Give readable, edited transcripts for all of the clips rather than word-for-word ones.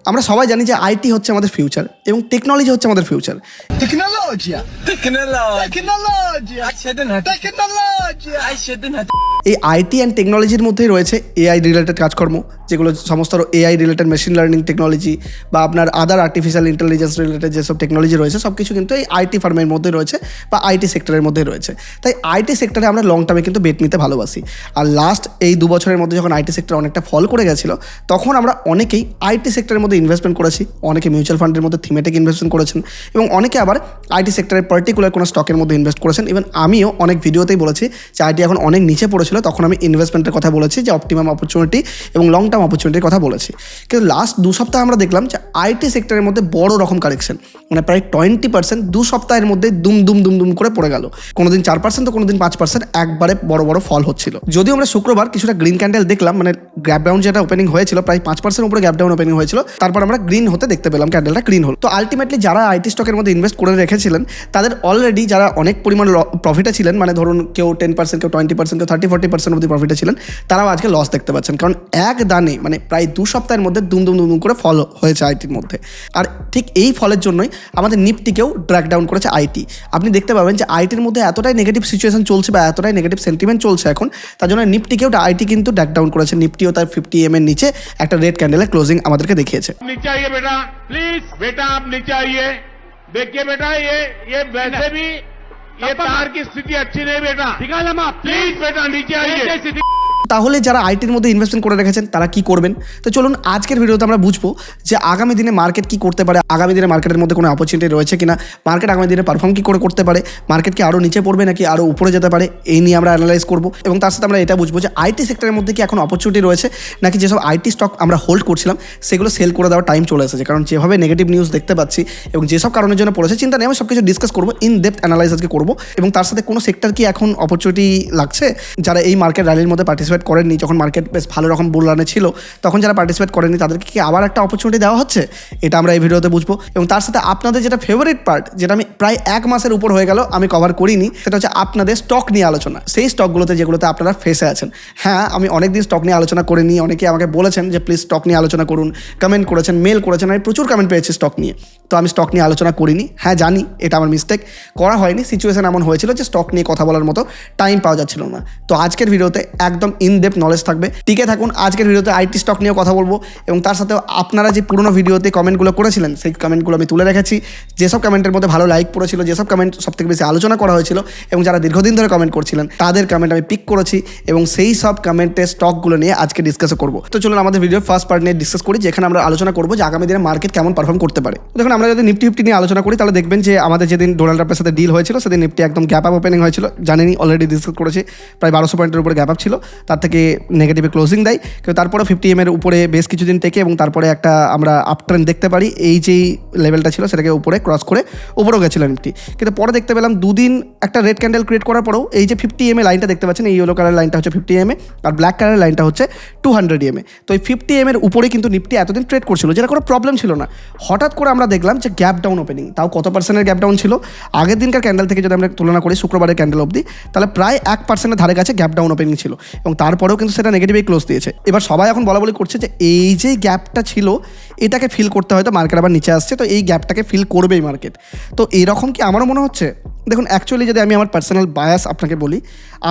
আমরা সবাই জানি যে আইটি হচ্ছে আমাদের ফিউচার এবং টেকনোলজি হচ্ছে আমাদের ফিউচার। এই আইটি অ্যান্ড টেকনোলজির মধ্যেই রয়েছে এআই রিলেটেড কাজকর্ম, যেগুলো সমস্ত AI related machine learning technology বা আপনার আদার আর্টিফিশিয়াল ইন্টেলিজেন্স রিলেটেড যেসব টেকনোলজি রয়েছে সব কিছু কিন্তু এই আইটি ফার্মের মধ্যে রয়েছে বা আইটি সেক্টরের মধ্যে রয়েছে। তাই আইটি সেক্টরে আমরা লং টার্মে কিন্তু বেট নিতে ভালোবাসি। আর লাস্ট এই 2 বছরের মধ্যে যখন আইটি সেক্টর অনেকটা ফল করে গেছিলো তখন আমরা অনেকেই আইটি সেক্টরের মধ্যে ইনভেস্টমেন্ট করেছি, অনেকে মিউচুয়াল ফান্ডের মধ্যে থিমেটিক ইনভেস্টমেন্ট করেছেন এবং অনেকে আবার আইটি সেক্টরের পার্টিকুলার কোনো স্টকের মধ্যে ইনভেস্ট করেছেন। ইভেন আমিও অনেক ভিডিওতেই বলেছি যে আইটি এখন অনেক নিচে পড়েছিল, তখন আমি ইনভেস্টমেন্টের কথা বলেছি, যে অপটিমাম অপরচুনিটি এবং লং টার্ম অপরচুনিটির কথা বলেছি। কিন্তু লাস্ট 2 সপ্তাহ আমরা দেখলাম যে আইটি সেক্টরের মধ্যে বড় রকম কারেকশন, মানে প্রায় 20% 2 সপ্তাহের মধ্যে দুম দুম দুম দুম করে পড়ে গেল। কোনোদিন 4% তো কোনোদিন 5% একবারে বড় বড় ফল হচ্ছিল। যদিও আমরা শুক্রবার কিছুটা গ্রিন ক্যান্ডেল দেখলাম, মানে গ্যাপ ডাউন যেটা ওপেনিং হয়েছিল প্রায় 5% উপরে গ্যাপ ডাউন ওপেনিং হয়েছিল, তারপর আমরা গ্রিন হতে দেখতে পেলাম, ক্যান্ডেলটা গ্রিন হলো। তো আলটিমেটলি যারা আইটি স্টকের মধ্যে ইনভেস্ট করে রেখেছিলেন তাদের অলরেডি যারা অনেক পরিমাণ প্রফিটে ছিলেন, মানে ধরুন কেউ 10%, কেউ 20%, কেউ 30-40% অবধি প্রফিটে ছিলেন, তারাও আজকে লস দেখতে পাচ্ছেন। কারণ এক দানে মানে প্রায় 2 সপ্তাহের মধ্যে দুম দুম দুম করে ফল হয়েছে আইটির মধ্যে। আর ঠিক এই ফলের জন্যই আমাদের নিফটিকেও ড্র্যাগ ডাউন করেছে আইটি। আপনি দেখতে পাবেন যে আইটির মধ্যে এতটাই নেগেটিভ সিচুয়েশন চলছে বা এতটাই নেগেটিভ সেন্টিমেন্ট চলছে এখন, তার জন্য নিফটিকেও আইটি কিন্তু ড্র্যাগ ডাউন করেছে। নিফটিও তার 50 EM এর নিচে একটা রেড ক্যান্ডেলের ক্লোজিং আমাদেরকে দেখিয়েছে। नीचे आइए बेटा, प्लीज बेटा आप नीचे आइए। देखिए बेटा ये वैसे भी ये तार की स्थिति अच्छी नहीं बेटा, प्लीज बेटा नीचे आइए। তাহলে যারা আইটির মধ্যে ইনভেস্টমেন্ট করে রেখেছেন তারা কি করবেন? তো চলুন আজকের ভিডিওতে আমরা বুঝবো যে আগামী দিনে মার্কেট কি করতে পারে, আগামী দিনে মার্কেটের মধ্যে কোনো অপরচুনিটি রয়েছে কিনা, মার্কেট আগামী দিনে পারফর্ম কি করে করতে পারে, মার্কেট কি আরও নিচে পড়বে নাকি আরও উপরে যেতে পারে, এই নিয়ে আমরা অ্যানালাইজ করবো। এবং তার সাথে আমরা এটা বুঝবো যে আইটি সেক্টরের মধ্যে কি এখন অপরচুনিটি রয়েছে নাকি যেসব আইটি স্টক আমরা হোল্ড করছিলাম সেগুলো সেল করে দেওয়ার টাইম চলে এসেছে। কারণ যেভাবে নেগেটিভ নিউজ দেখতে পাচ্ছি এবং যেসব কারণের জন্য পড়েছে, চিন্তা নেই, আমি সব কিছু ডিসকাস করবো, ইন ডেপথ অ্যানালাইজ আজকে করবো। এবং তার সাথে কোনো সেক্টর কি এখন অপরচুনিটি লাগছে, যারা এই মার্কেট র্যালির মধ্যে পার্টিসিপেট করেননি, যখন মার্কেট বেশ ভালো রকম বুল রানে ছিল তখন যারা পার্টিসিপেট করেনি তাদেরকে কি আবার একটা অপরচুনিটি দেওয়া হচ্ছে, এটা আমরা এই ভিডিওতে বুঝবো। এবং তার সাথে আপনাদের যেটা ফেভারিট পার্ট, যেটা আমি প্রায় 1 মাসের উপর হয়ে গেল আমি কভার করিনি, সেটা হচ্ছে আপনাদের স্টক নিয়ে আলোচনা। সেই স্টকগুলোতে যেগুলোতে আপনারা ফেসে আছেন। হ্যাঁ, আমি অনেকদিন স্টক নিয়ে আলোচনা করিনি, অনেকে আমাকে বলেছেন যে প্লিজ স্টক নিয়ে আলোচনা করুন, কমেন্ট করেছেন, মেল করেছেন, আমি প্রচুর কমেন্ট পেয়েছি স্টক নিয়ে, তো আমি স্টক নিয়ে আলোচনা করিনি। হ্যাঁ জানি এটা আমার মিস্টেক, করা হয়নি, সিচুয়েশন এমন হয়েছিল যে স্টক নিয়ে কথা বলার মতো টাইম পাওয়া যাচ্ছিল না। তো আজকের ভিডিওতে একদম ইন ডেপথ নলেজ থাকবে, টিকে থাকুন। আজকের ভিডিওতে আইটি স্টক নিয়েও কথা বলবো এবং তার সাথে আপনারা যে পুরোনো ভিডিওতে কমেন্টগুলো করেছিলেন সেই কমেন্টগুলো আমি তুলে রেখেছি। যেসব কমেন্টের মধ্যে ভালো লাইক পড়েছিল, যেসব কমেন্ট সবথেকে বেশি আলোচনা করা হয়েছিল এবং যারা দীর্ঘদিন ধরে কমেন্ট করছিলেন তাদের কমেন্ট আমি পিক করেছি এবং সেই সব কমেন্টের স্টকগুলো নিয়ে আজকে ডিসকাসও করবো। তো চলুন আমাদের ভিডিওর ফার্স্ট পার্ট নিয়ে ডিসকাস করি, যেখানে আমরা আলোচনা করবো যে আগামী দিনে মার্কেট কেমন পারফর্ম করতে পারে। দেখুন, আমরা যদি নিফটি 50 নিয়ে আলোচনা করি তাহলে দেখবেন যে আমাদের যেদিন ডোনাল্ড ট্রাম্পের সাথে ডিল হয়েছিল সেদিন নিফটি একদম গ্যাপ আপ ওপেনিং হয়েছিল, জানেনই, অলরেডি ডিসকাস করেছি, প্রায় 1200 পয়েন্টের উপরে গ্যাপ আপ ছিল, তার থেকে নেগেটিভে ক্লোজিং দেয়। কিন্তু তারপরে 50 EM এর উপরে বেশ কিছুদিন থেকে এবং তারপরে একটা আমরা আপ ট্রেন্ড দেখতে পারি, এই যেই লেভেলটা ছিল সেটাকে উপরে ক্রস করে উপরেও গেছিল নিফটি। কিন্তু পরে দেখতে পেলাম 2 দিন একটা রেড ক্যান্ডেল ক্রিয়েট করার পরেও এই যে 50 EM লাইনটা দেখতে পাচ্ছেন, এই ইয়েলো কালার লাইনটা হচ্ছে 50 EM আর ব্ল্যাক কালার লাইনটা হচ্ছে 200 EM। তো এই 50 EM এর উপরে কিন্তু নিফটি এতদিন ট্রেড করছিল, যেটা কোনো প্রবলেম ছিল না। হঠাৎ করে আমরা দেখলাম যে গ্যাপ ডাউন ওপেনিং, তাও কত পার্সেন্টের গ্যাপ ডাউন ছিল আগের দিনকার ক্যান্ডেল থেকে যদি আমরা তুলনা করি শুক্রবারের ক্যান্ডেল অবধি, তাহলে প্রায় 1% ধারে কাছে গ্যাপ ডাউন ওপেনিং ছিল এবং তারপরেও কিন্তু সেটা নেগেটিভে ক্লোজ দিয়েছে। এবার সবাই এখন বলা বলি করছে যে এই যে গ্যাপটা ছিল এটাকে ফিল করতে হয়তো মার্কেট আবার নিচে আসছে, তো এই গ্যাপটাকে ফিল করবেই মার্কেট। তো এরকম কি আমারও মনে হচ্ছে? দেখুন, অ্যাকচুয়ালি যদি আমি আমার পার্সোনাল বায়াস আপনাকে বলি,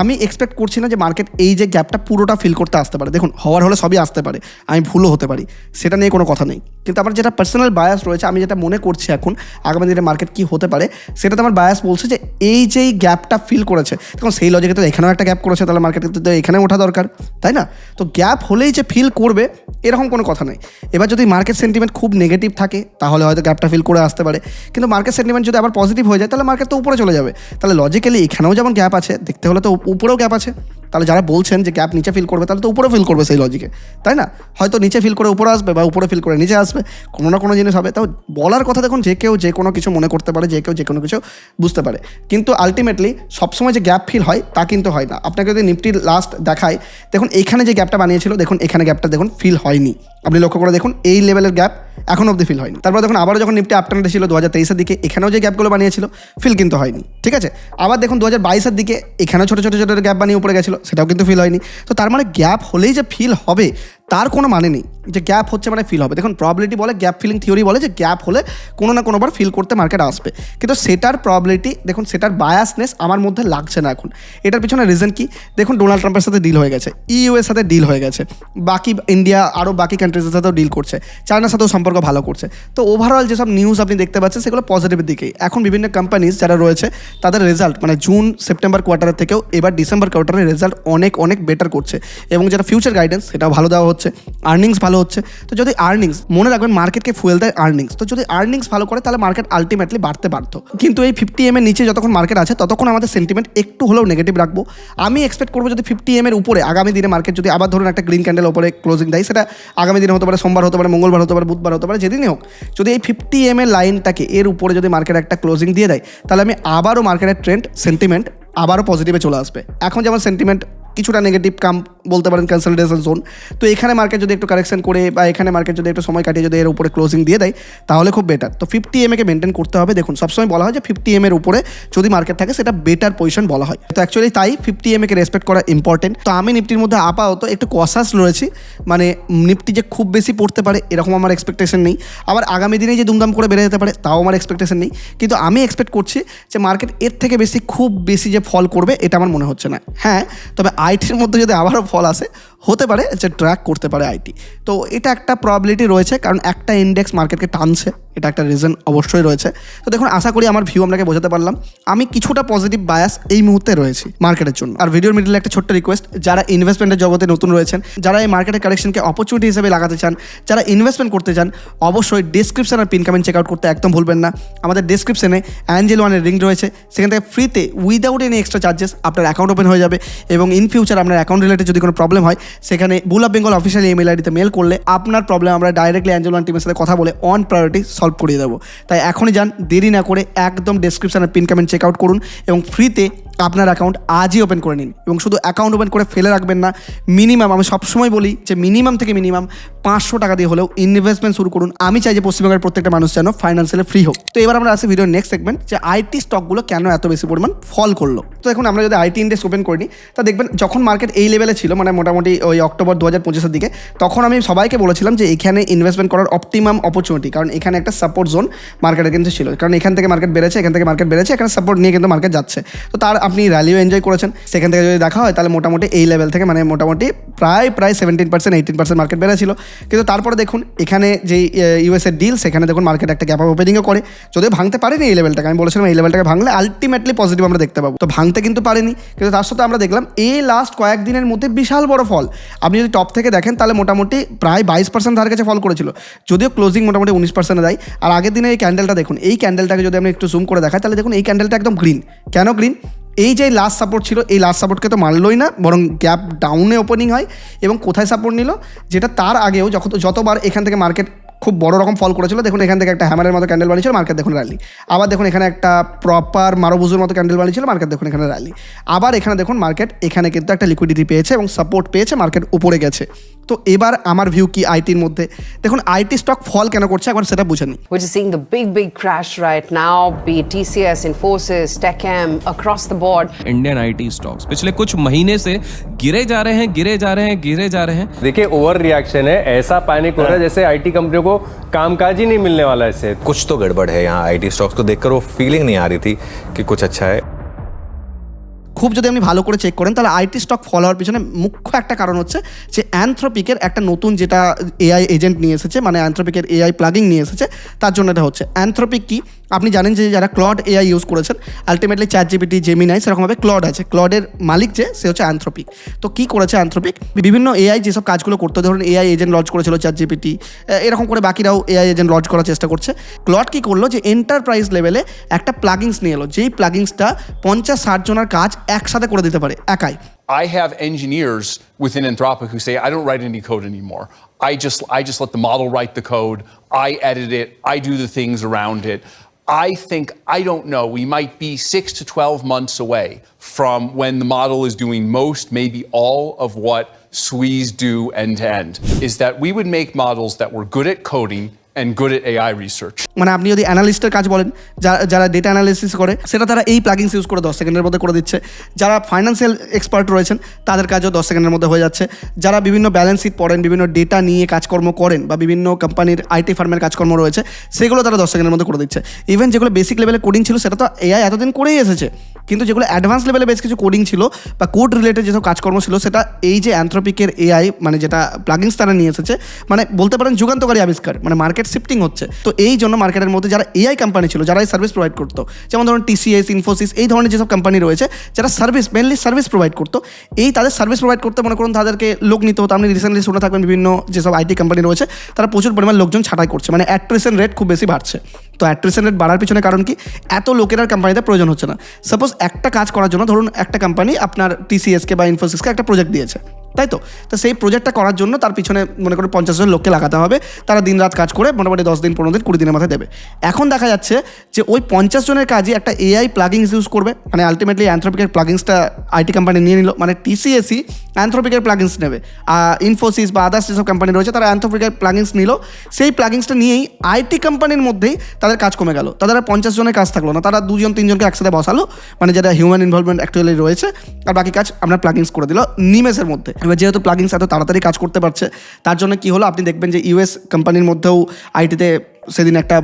আমি এক্সপেক্ট করছি না যে মার্কেট এই যে গ্যাপটা পুরোটা ফিল করতে আসতে পারে। দেখুন, হওয়ার হলে সবই আসতে পারে, আমি ভুলও হতে পারি, সেটা নিয়ে কোনো কথা নেই। কিন্তু আমার যেটা পার্সোনাল বায়াস রয়েছে, আমি যেটা মনে করছি এখন আগামী দিনে মার্কেট কী হতে পারে, সেটাতে আমার বায়াস বলছে যে এই যেই গ্যাপটা ফিল করেছে, দেখুন সেই লজিকে তো এখানেও একটা গ্যাপ করেছে, তাহলে মার্কেট কিন্তু এখানে ওঠা দরকার, তাই না? তো গ্যাপ হলেই যে ফিল করবে এরকম কোনো কথা নেই। এবার যদি মার্কেট সেন্টিমেন্ট খুব নেগেটিভ থাকে তাহলে হয়তো গ্যাপটা ফিল করে আসতে পারে, কিন্তু মার্কেট সেন্টিমেন্ট যদি আবার পজিটিভ হয়ে যায় তাহলে মার্কেট তো উপরে চলে যাবে। তাহলে লজিক্যালি এখানেও যেমন গ্যাপ আছে, দেখতে হলে তো উপরেও গ্যাপ আছে। তাহলে যারা বলছেন যে গ্যাপ নিচে ফিল করবে তাহলে তো উপরে ফিল করবে সেই লজিকে, তাই না? হয়তো নিচে ফিল করে উপরে আসবে বা উপরে ফিল করে নিচে আসবে, কোনো না কোনো জিনিস হবে। তাও বলার কথা, দেখুন যে কেউ যে কোনো কিছু মনে করতে পারে, যে কেউ যে কোনো কিছু বুঝতে পারে, কিন্তু আলটিমেটলি সবসময় যে গ্যাপ ফিল হয় তা কিন্তু হয় না। আপনাকে যদি নিফটির লাস্ট দেখায়, দেখুন এইখানে যে গ্যাপটা বানিয়েছিল, দেখুন এখানে গ্যাপটা দেখুন ফিল হয়নি, আপনি লক্ষ্য করে দেখুন এই লেভেলের গ্যাপ এখন অবধি ফিল হয়নি। তারপর দেখুন আবারও যখন নিফটি আপট্রেন্ডে ছিল 2023-এর দিকে, এখানেও যে গ্যাপগুলো বানিয়েছিল ফিল কিন্তু হয়নি, ঠিক আছে। আবার দেখুন 2022-এর দিকে এখানেও ছোটো ছোটো ছোটো গ্যাপ বানিয়ে উপরে গেছিলো, সেটাও কিন্তু ফিল হয়নি। তো তার মানে গ্যাপ হলেই যে ফিল হবে তার কোনো মানে নেই যে গ্যাপ হচ্ছে মানে ফিল হবে। দেখুন প্রবাবিলিটি বলে, গ্যাপ ফিলিং থিওরি বলে যে গ্যাপ হলে কোনো না কোনোবার ফিল করতে মার্কেট আসবে, কিন্তু সেটার প্রবাবিলিটি দেখুন, সেটার বায়াসনেস আমার মধ্যে লাগছে না এখন। এটার পিছনে রিজন কি? দেখুন ডোনাল্ড ট্রাম্পের সাথে ডিল হয়ে গেছে, ইউ এর সাথে ডিল হয়ে গেছে, বাকি ইন্ডিয়া আরও বাকি কান্ট্রিজের সাথেও ডিল করছে, চায়নার সাথেও সম্পর্ক ভালো করছে। তো ওভারঅল যেসব নিউজ আপনি দেখতে পাচ্ছেন সেগুলো পজিটিভের দিকেই। এখন বিভিন্ন কোম্পানিজ যারা রয়েছে তাদের রেজাল্ট মানে জুন সেপ্টেম্বর কোয়ার্টারের থেকেও এবার ডিসেম্বর কোয়ার্টারের রেজাল্ট অনেক অনেক বেটার করছে, এবং যেটা ফিউচার গাইডেন্স সেটাও ভালো দেওয়া হচ্ছে, আর্নিংস ভালো হচ্ছে। তো যদি আর্নিংস, মনে রাখবেন মার্কেটকে ফুয়েল দেয় আর্নিংস, তো যদি আর্নিংস ভালো করে তাহলে মার্কেট আলটিমেটলি বাড়তে পারতো। কিন্তু এই 50 এর নিচে যতক্ষণ মার্কেট আছে ততক্ষণ আমাদের সেন্টিমেন্ট একটু হলেও নেগেটিভ রাখবো। আমি এক্সপেক্ট করবো যদি 50 এর উপরে আগামী দিনে মার্কেট যদি আবার ধরুন একটা গ্রিন ক্যান্ডেল উপরে ক্লোজিং দেয়, সেটা আগামী দিনে হতে পারে, সোমবার হতে পারে, মঙ্গলবার হতে পারে, বুধবার হতে পারে, যেদিনই হোক, যদি এই 50 এর লাইনটাকে এর উপরে যদি মার্কেট একটা ক্লোজিং দিয়ে দেয়, তাহলে আমি আবারও মার্কেটের ট্রেন্ড সেন্টিমেন্ট আবারও পজিটিভে চলে আসবে। এখন যেমন সেন্টিমেন্ট কিছুটা নেগেটিভ কাম বলতে পারেন কনসলিডেশন জোন, তো এখানে মার্কেট যদি একটু কারেকশন করে বা এখানে মার্কেট যদি একটু সময় কাটিয়ে যদি এর উপরে ক্লোজিং দিয়ে দেয় তাহলে খুব বেটার। তো 50 কে মেনটেন করতে হবে। দেখুন সবসময় বলা হয় যে 50 এর উপরে যদি মার্কেট থাকে সেটা বেটার পজিশন বলা হয়, তো অ্যাকচুয়ালি তাই 50 কে রেসপেক্ট করা ইম্পর্টেন্ট। তো আমি নিফটির মধ্যে আপাতত একটু কসাস রয়েছি, মানে নিফটি যে খুব বেশি পড়তে পারে এরকম আমার এক্সপেকটেশন নেই, আবার আগামী দিনে যে দুমদাম করে বেড়ে যেতে পারে তাও আমার এক্সপেকটেশন নেই, কিন্তু আমি এক্সপেক্ট করছি যে মার্কেট এর থেকে বেশি খুব বেশি যে ফল করবে এটা আমার মনে হচ্ছে না। হ্যাঁ, তবে আইটির মধ্যে যদি আবারও ফল আসে হতে পারে যে ট্র্যাক করতে পারে আইটি, তো এটা একটা প্রবাবিলিটি রয়েছে, কারণ একটা ইন্ডেক্স মার্কেটকে টানছে, এটা একটা রিজন অবশ্যই রয়েছে। তো দেখুন আশা করি আমার ভিউ আপনাকে বোঝাতে পারলাম। আমি কিছুটা পজিটিভ বায়াস এই মুহূর্তে রয়েছি মার্কেটের জন্য। আর ভিডিওর মিডলে একটা ছোট্ট রিকোয়েস্ট, যারা ইনভেস্টমেন্টের জগতে নতুন রয়েছেন, যারা এই মার্কেটের কারেকশনকে অপরচুনিটি হিসেবে লাগাতে চান, যারা ইনভেস্টমেন্ট করতে চান, অবশ্যই ডিসক্রিপশন আর পিন কমেন্ট চেক আউট করতে একদম ভুলবেন না। আমাদের ডিসক্রিপশনে অ্যাঞ্জেল ওয়ানের লিঙ্ক রয়েছে, সেখান থেকে ফ্রিতে উইদাউট এনি এক্সট্রা চার্জেস আপনার অ্যাকাউন্ট ওপেন হয়ে যাবে, এবং ইন ফিউচার আপনার অ্যাকাউন্ট রিলেটেড যদি কোনো প্রবলেম হয় সেখানে বুল অফ বেঙ্গল অফিসিয়াল ইমেল আইডিতে মেল করলে আপনার প্রবলেম আমরা ডাইরেক্টলি অ্যাঞ্জেল ওয়ান টিমের সাথে কথা বলে অন প্রায়োরিটি সলভ করিয়ে দেবো। তাই এখনই যান, দেরি না করে একদম ডেসক্রিপশনে পিন কমেন্ট চেক আউট করুন এবং ফ্রিতে আপনার অ্যাকাউন্ট আজই ওপেন করে নিন। এবং শুধু অ্যাকাউন্ট ওপেন করে ফেলে রাখবেন না, মিনিমাম, আমি সবসময় বলি যে মিনিমাম থেকে মিনিমাম 500 টাকা দিয়ে হলেও ইনভেস্টমেন্ট শুরু করুন। আমি চাই যে পশ্চিমবঙ্গের প্রত্যেকটা মানুষ যেন ফাইন্যান্সিয়ালি ফ্রি হোক। তো এবার আমরা আসি ভিডিওর নেক্সট সেগমেন্ট, যে আইটি স্টকগুলো কেন এত বেশি পরিমাণ ফল করলো। তো এখন আমরা যদি আইটি ইন্ডেক্স ওপেন করিনি, তা দেখবেন যখন মার্কেট এই লেভেলে ছিল, মানে মোটামুটি ওই অক্টোবর 2025-এর দিকে, তখন আমি সবাইকে বলেছিলাম যে এখানে ইনভেস্টমেন্ট করার অপটিমাম অপরচুনিটি, কারণ এখানে একটা সাপোর্ট জোন মার্কেটের কিন্তু ছিল, কারণ এখান থেকে মার্কেট বেড়েছে, এখান থেকে মার্কেট বেড়েছে, এখানে সাপোর্ট নিয়ে কিন্তু মার্কেট যাচ্ছে। তো তার আপনি র্যালিও এনজয় করেছেন। সেখান থেকে যদি দেখা হয় তাহলে মোটামুটি এই লেভেল থেকে মানে মোটামুটি প্রায় 17% 18% মার্কেট বেড়েছিল। কিন্তু তারপরে দেখুন এখানে যে ইউএসএর ডিল, সেখানে দেখুন মার্কেট একটা গ্যাপ আপ ওপেনিংও করে, যদিও ভাঙতে পারেনি এই লেভেলটাকে। আমি বলেছিলাম এই লেভেলটাকে ভাঙলে আলটিমেটলি পজিটিভ আমরা দেখতে পাবো, তো ভাঙতে কিন্তু পারেনি। কিন্তু তার সাথে আমরা দেখলাম এই লাস্ট কয়েকদিনের মধ্যে বিশাল বড় ফল। আপনি যদি টপ থেকে দেখেন তাহলে মোটামুটি প্রায় 22% ধার কাছে ফল করেছিল, যদিও ক্লোজিং মোটামুটি 19% দেয়। আর আগের দিনে এই ক্যান্ডেলটা দেখুন, এই ক্যান্ডেলটাকে যদি আমি একটু জুম করে দেখাই তাহলে দেখুন এই ক্যান্ডেলটা একদম গ্রিন। কেন গ্রিন? এই যে লাস্ট সাপোর্ট ছিল, এই লাস্ট সাপোর্টকে তো মানলই না, বরং গ্যাপ ডাউনে ওপেনিং হয়। এবং কোথায় সাপোর্ট নিল, যেটা তার আগেও যতবার এখান থেকে মার্কেট খুব বড় রকম ফল করেছিল, দেখুন এখান থেকে একটা হ্যামারের মতো ক্যান্ডেল বানিয়েছিল, মার্কেট দেখুন র্যালি। আবার দেখুন এখানে একটা প্রপার মারোবুজুর মতো ক্যান্ডেল বানিয়েছিল, মার্কেট দেখুন এখানে র্যালি। আবার এখানে দেখুন মার্কেট এখানে কিন্তু একটা লিকুইডিটি পেয়েছে এবং সাপোর্ট পেয়েছে, মার্কেট উপরে গেছে। তো এবার আমার ভিউ কি আইটির মধ্যে, দেখুন আইটি স্টক ফল কেন করছে একবার সেটা বুঝে নিই। We're just seeing the big crash right now, be it TCS, Infosys, Techem, across the board. Indian IT stocks पिछले कुछ महीने से गिरे जा रहे हैं, गिरे जा रहे हैं, गिरे जा रहे हैं। देखिए ओवर रिएक्शन है, ऐसा पैनिक हो रहा है जैसे आईटी कंपनियों को कामकाज ही नहीं मिलने वाला है इससे। कुछ तो गड़बड़ है यहाँ आईटी स्टॉक्स को देखकर वो फीलिंग नहीं आ रही थी कि कुछ अच्छा है। খুব যদি আপনি ভালো করে চেক করেন তাহলে আইটি স্টক ফল হওয়ার পিছনে মুখ্য একটা কারণ হচ্ছে যে অ্যানথ্রপিকের একটা নতুন যেটা এআই এজেন্ট নিয়ে এসেছে, মানে অ্যানথ্রপিকের এআই প্লাগিং নিয়ে এসেছে, তার জন্য এটা হচ্ছে। অ্যানথ্রপিক কি আপনি জানেন যে যারা ক্লড এআই ইউজ করেছেন, আলটিমেটলি চ্যাটজিপিটি, জেমিনাই, সেরকমভাবে ক্লড আছে, ক্লডের মালিক যে সে হচ্ছে অ্যানথ্রপিক। তো কী করেছে অ্যানথ্রপিক, বিভিন্ন এআই যেসব কাজগুলো করতে, ধরুন এআই এজেন্ট লঞ্চ করেছিল চ্যাটজিপিটি, এরকম করে বাকিরাও এআই এজেন্ট লঞ্চ করার চেষ্টা করছে। ক্লড কী করলো, যে এন্টারপ্রাইজ লেভেলে একটা প্লাগিংস নিয়ে এলো, যেই প্লাগিংসটা 50-60 জনের কাজ একসাথে করে দিতে পারে একাই। I have engineers within Anthropic who say, I don't write any code anymore. I just let the model write the code. I edit it. I do the things around it. I think, I don't know, we might be 6 to 12 months away from when the model is doing most, maybe all of what SWEs do end to end, is that we would make models that were good at coding and good at AI research. মানে আপনি যদি অ্যানালিস্টের কাজ বলেন, যারা data analysis করে সেটা তারা এই প্লাগিংস ইউজ করে 10 সেকেন্ডের মধ্যে করে দিচ্ছে। যারা ফাইন্যান্সিয়াল এক্সপার্ট রয়েছেন তাদের কাজও 10 সেকেন্ডের মধ্যে হয়ে যাচ্ছে। যারা বিভিন্ন ব্যালেন্স শিট পড়েন, বিভিন্ন ডেটা নিয়ে কাজকর্ম করেন বা বিভিন্ন কোম্পানির আইটি ফার্মের কাজকর্ম রয়েছে সেগুলো তারা 10 সেকেন্ডের মধ্যে করে দিচ্ছে। ইভেন যেগুলো বেসিক লেভেলে কোডিং ছিল সেটা তো এআই এতদিন করেই এসেছে, কিন্তু যেগুলো অ্যাডভান্স লেভেলে বেশ কিছু কোডিং ছিল বা কোড রিলেটেড যেসব কাজকর্ম ছিল সেটা এই যে অ্যান্থ্রোপিকের এআই মানে যেটা প্লাগিংস তারা নিয়ে এসেছে, মানে বলতে পারেন যুগান্তকারী আবিষ্কার, মানে মার্কেট শিফটিং হচ্ছে। তো এই জন্য মার্কেটের মধ্যে যারা এআই কোম্পানি ছিল, যারা এই সার্ভিস প্রোভাইড করতো, যেমন ধরুন টিসিএস, ইনফোসিস, এই ধরনের যেসব কোম্পানি রয়েছে যারা মেনলি সার্ভিস প্রোভাইড করতো, তাদের সার্ভিস প্রোভাইড করতে মনে করুন তাদেরকে লোক নিতে হতো। আপনি রিসেন্টলি শুনে থাকবেন বিভিন্ন যেসব আইটি কোম্পানি রয়েছে তারা প্রচুর পরিমাণ লোকজন ছাঁটাই করছে, মানে অ্যাট্রিশন রেট খুব বেশি বাড়ছে। তো অ্যাট্রিশন রেট বাড়ার পিছনে কারণ কি, এত লোকের আর কোম্পানিতে প্রয়োজন হচ্ছে না। সাপোজ একটা কাজ করার জন্য ধরুন একটা কোম্পানি আপনার টিসিএসকে বা ইনফোসিসকে একটা প্রজেক্ট দিয়েছে, তাই তো সেই প্রজেক্টটা করার জন্য তার পিছনে মনে করুন 50 জন লোককে লাগাতে হবে, তারা দিন রাত কাজ করে মোটামুটি 10 দিন 15 দিন 20 দিনের মাথায় দেবে। এখন দেখা যাচ্ছে যে ওই 50 জনের কাজই একটা এআই প্লাগিংস ইউজ করবে, মানে আলটিমেটলি অ্যান্থ্রোপিকের প্লাগিংসটা আইটি কোম্পানি নিয়ে নিল, মানে টিসিএসই অ্যান্থ্রোপিকের প্লাগিংস নেবে, ইনফোসিস বা আদার্স যেসব কোম্পানি রয়েছে তারা অ্যান্থ্রোপিকের প্লাগিংস নিল, সেই প্লাগিংসটা নিয়েই আইটি কোম্পানির মধ্যেই তাদের কাজ কমে গেল, তাদের আর 50 জনের কাজ থাকলো না, তারা 2-3 জনকে একসাথে বসালো, মানে যেটা হিউম্যান ইনভলভমেন্ট অ্যাকচুয়ালি রয়েছে, আর বাকি কাজ আমরা প্লাগিংস করে দিল নিমেষের মধ্যে। এবার যেহেতু প্লাগিংস এত তাড়াতাড়ি কাজ করতে পারছে তার জন্য কি হলো, আপনি দেখবেন যে ইউএস কোম্পানির মধ্যেও আইটিতে সেদিন একটা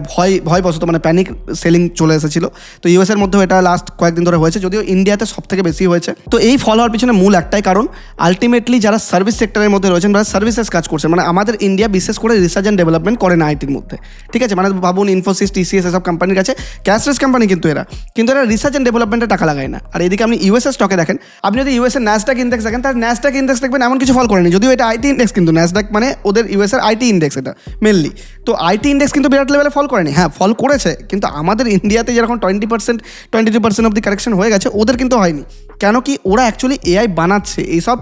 ভয়বশত মানে প্যানিক সেলিং চলে এসেছিলো। তো ইউএসের মধ্যেও এটা লাস্ট কয়েকদিন ধরে হয়েছে, যদিও ইন্ডিয়াতে সব থেকে বেশি হয়েছে। তো এই ফল হওয়ার পিছনে মূল একটাই কারণ, আলটিমেটলি যারা সার্ভিস সেক্টরের মধ্যে রয়েছেন, যারা সার্ভিসেস কাজ করছে, মানে আমাদের ইন্ডিয়া বিশেষ করে রিসার্চ অ্যান্ড ডেভেলপমেন্ট করে না আইটির মধ্যে, ঠিক আছে। মানে ভাবুন ইনফোসিস, টিসিএস এসব কোম্পানির কাছে ক্যাশলেস কোম্পানি, কিন্তু এরা রিসার্চ অ্যান্ড ডেভেলপমেন্টে টাকা লাগায় না। আর এদিকে আপনি ইউএসএ স্টকে দেখেন, আপনি যদি ইউএসএর ন্যাসডাক ইন্ডেক্স দেখেন, তার ন্যাসডাক ইন্ডেক্স দেখবেন এমন কিছু ফল করেনি, যদিও এটা আইটি ইন্ডেক্স, কিন্তু ন্যাসডাক মানে ওদের ইউএসের আইটি ইন্ডেক্স এটা মেনলি। তো আইটি ইন্ডেক্স কিন্তু বিরাট লেভেলে ফল করেনি, হ্যাঁ ফল করেছে, কিন্তু আমাদের ইন্ডিয়াতে যেরকম 20%, 22% অব দি কারেকশন হয়ে গেছে, ওদের কিন্তু হয়নি। কেন কি, ওরা অ্যাকচুয়ালি এআই বানাচ্ছে, এইসব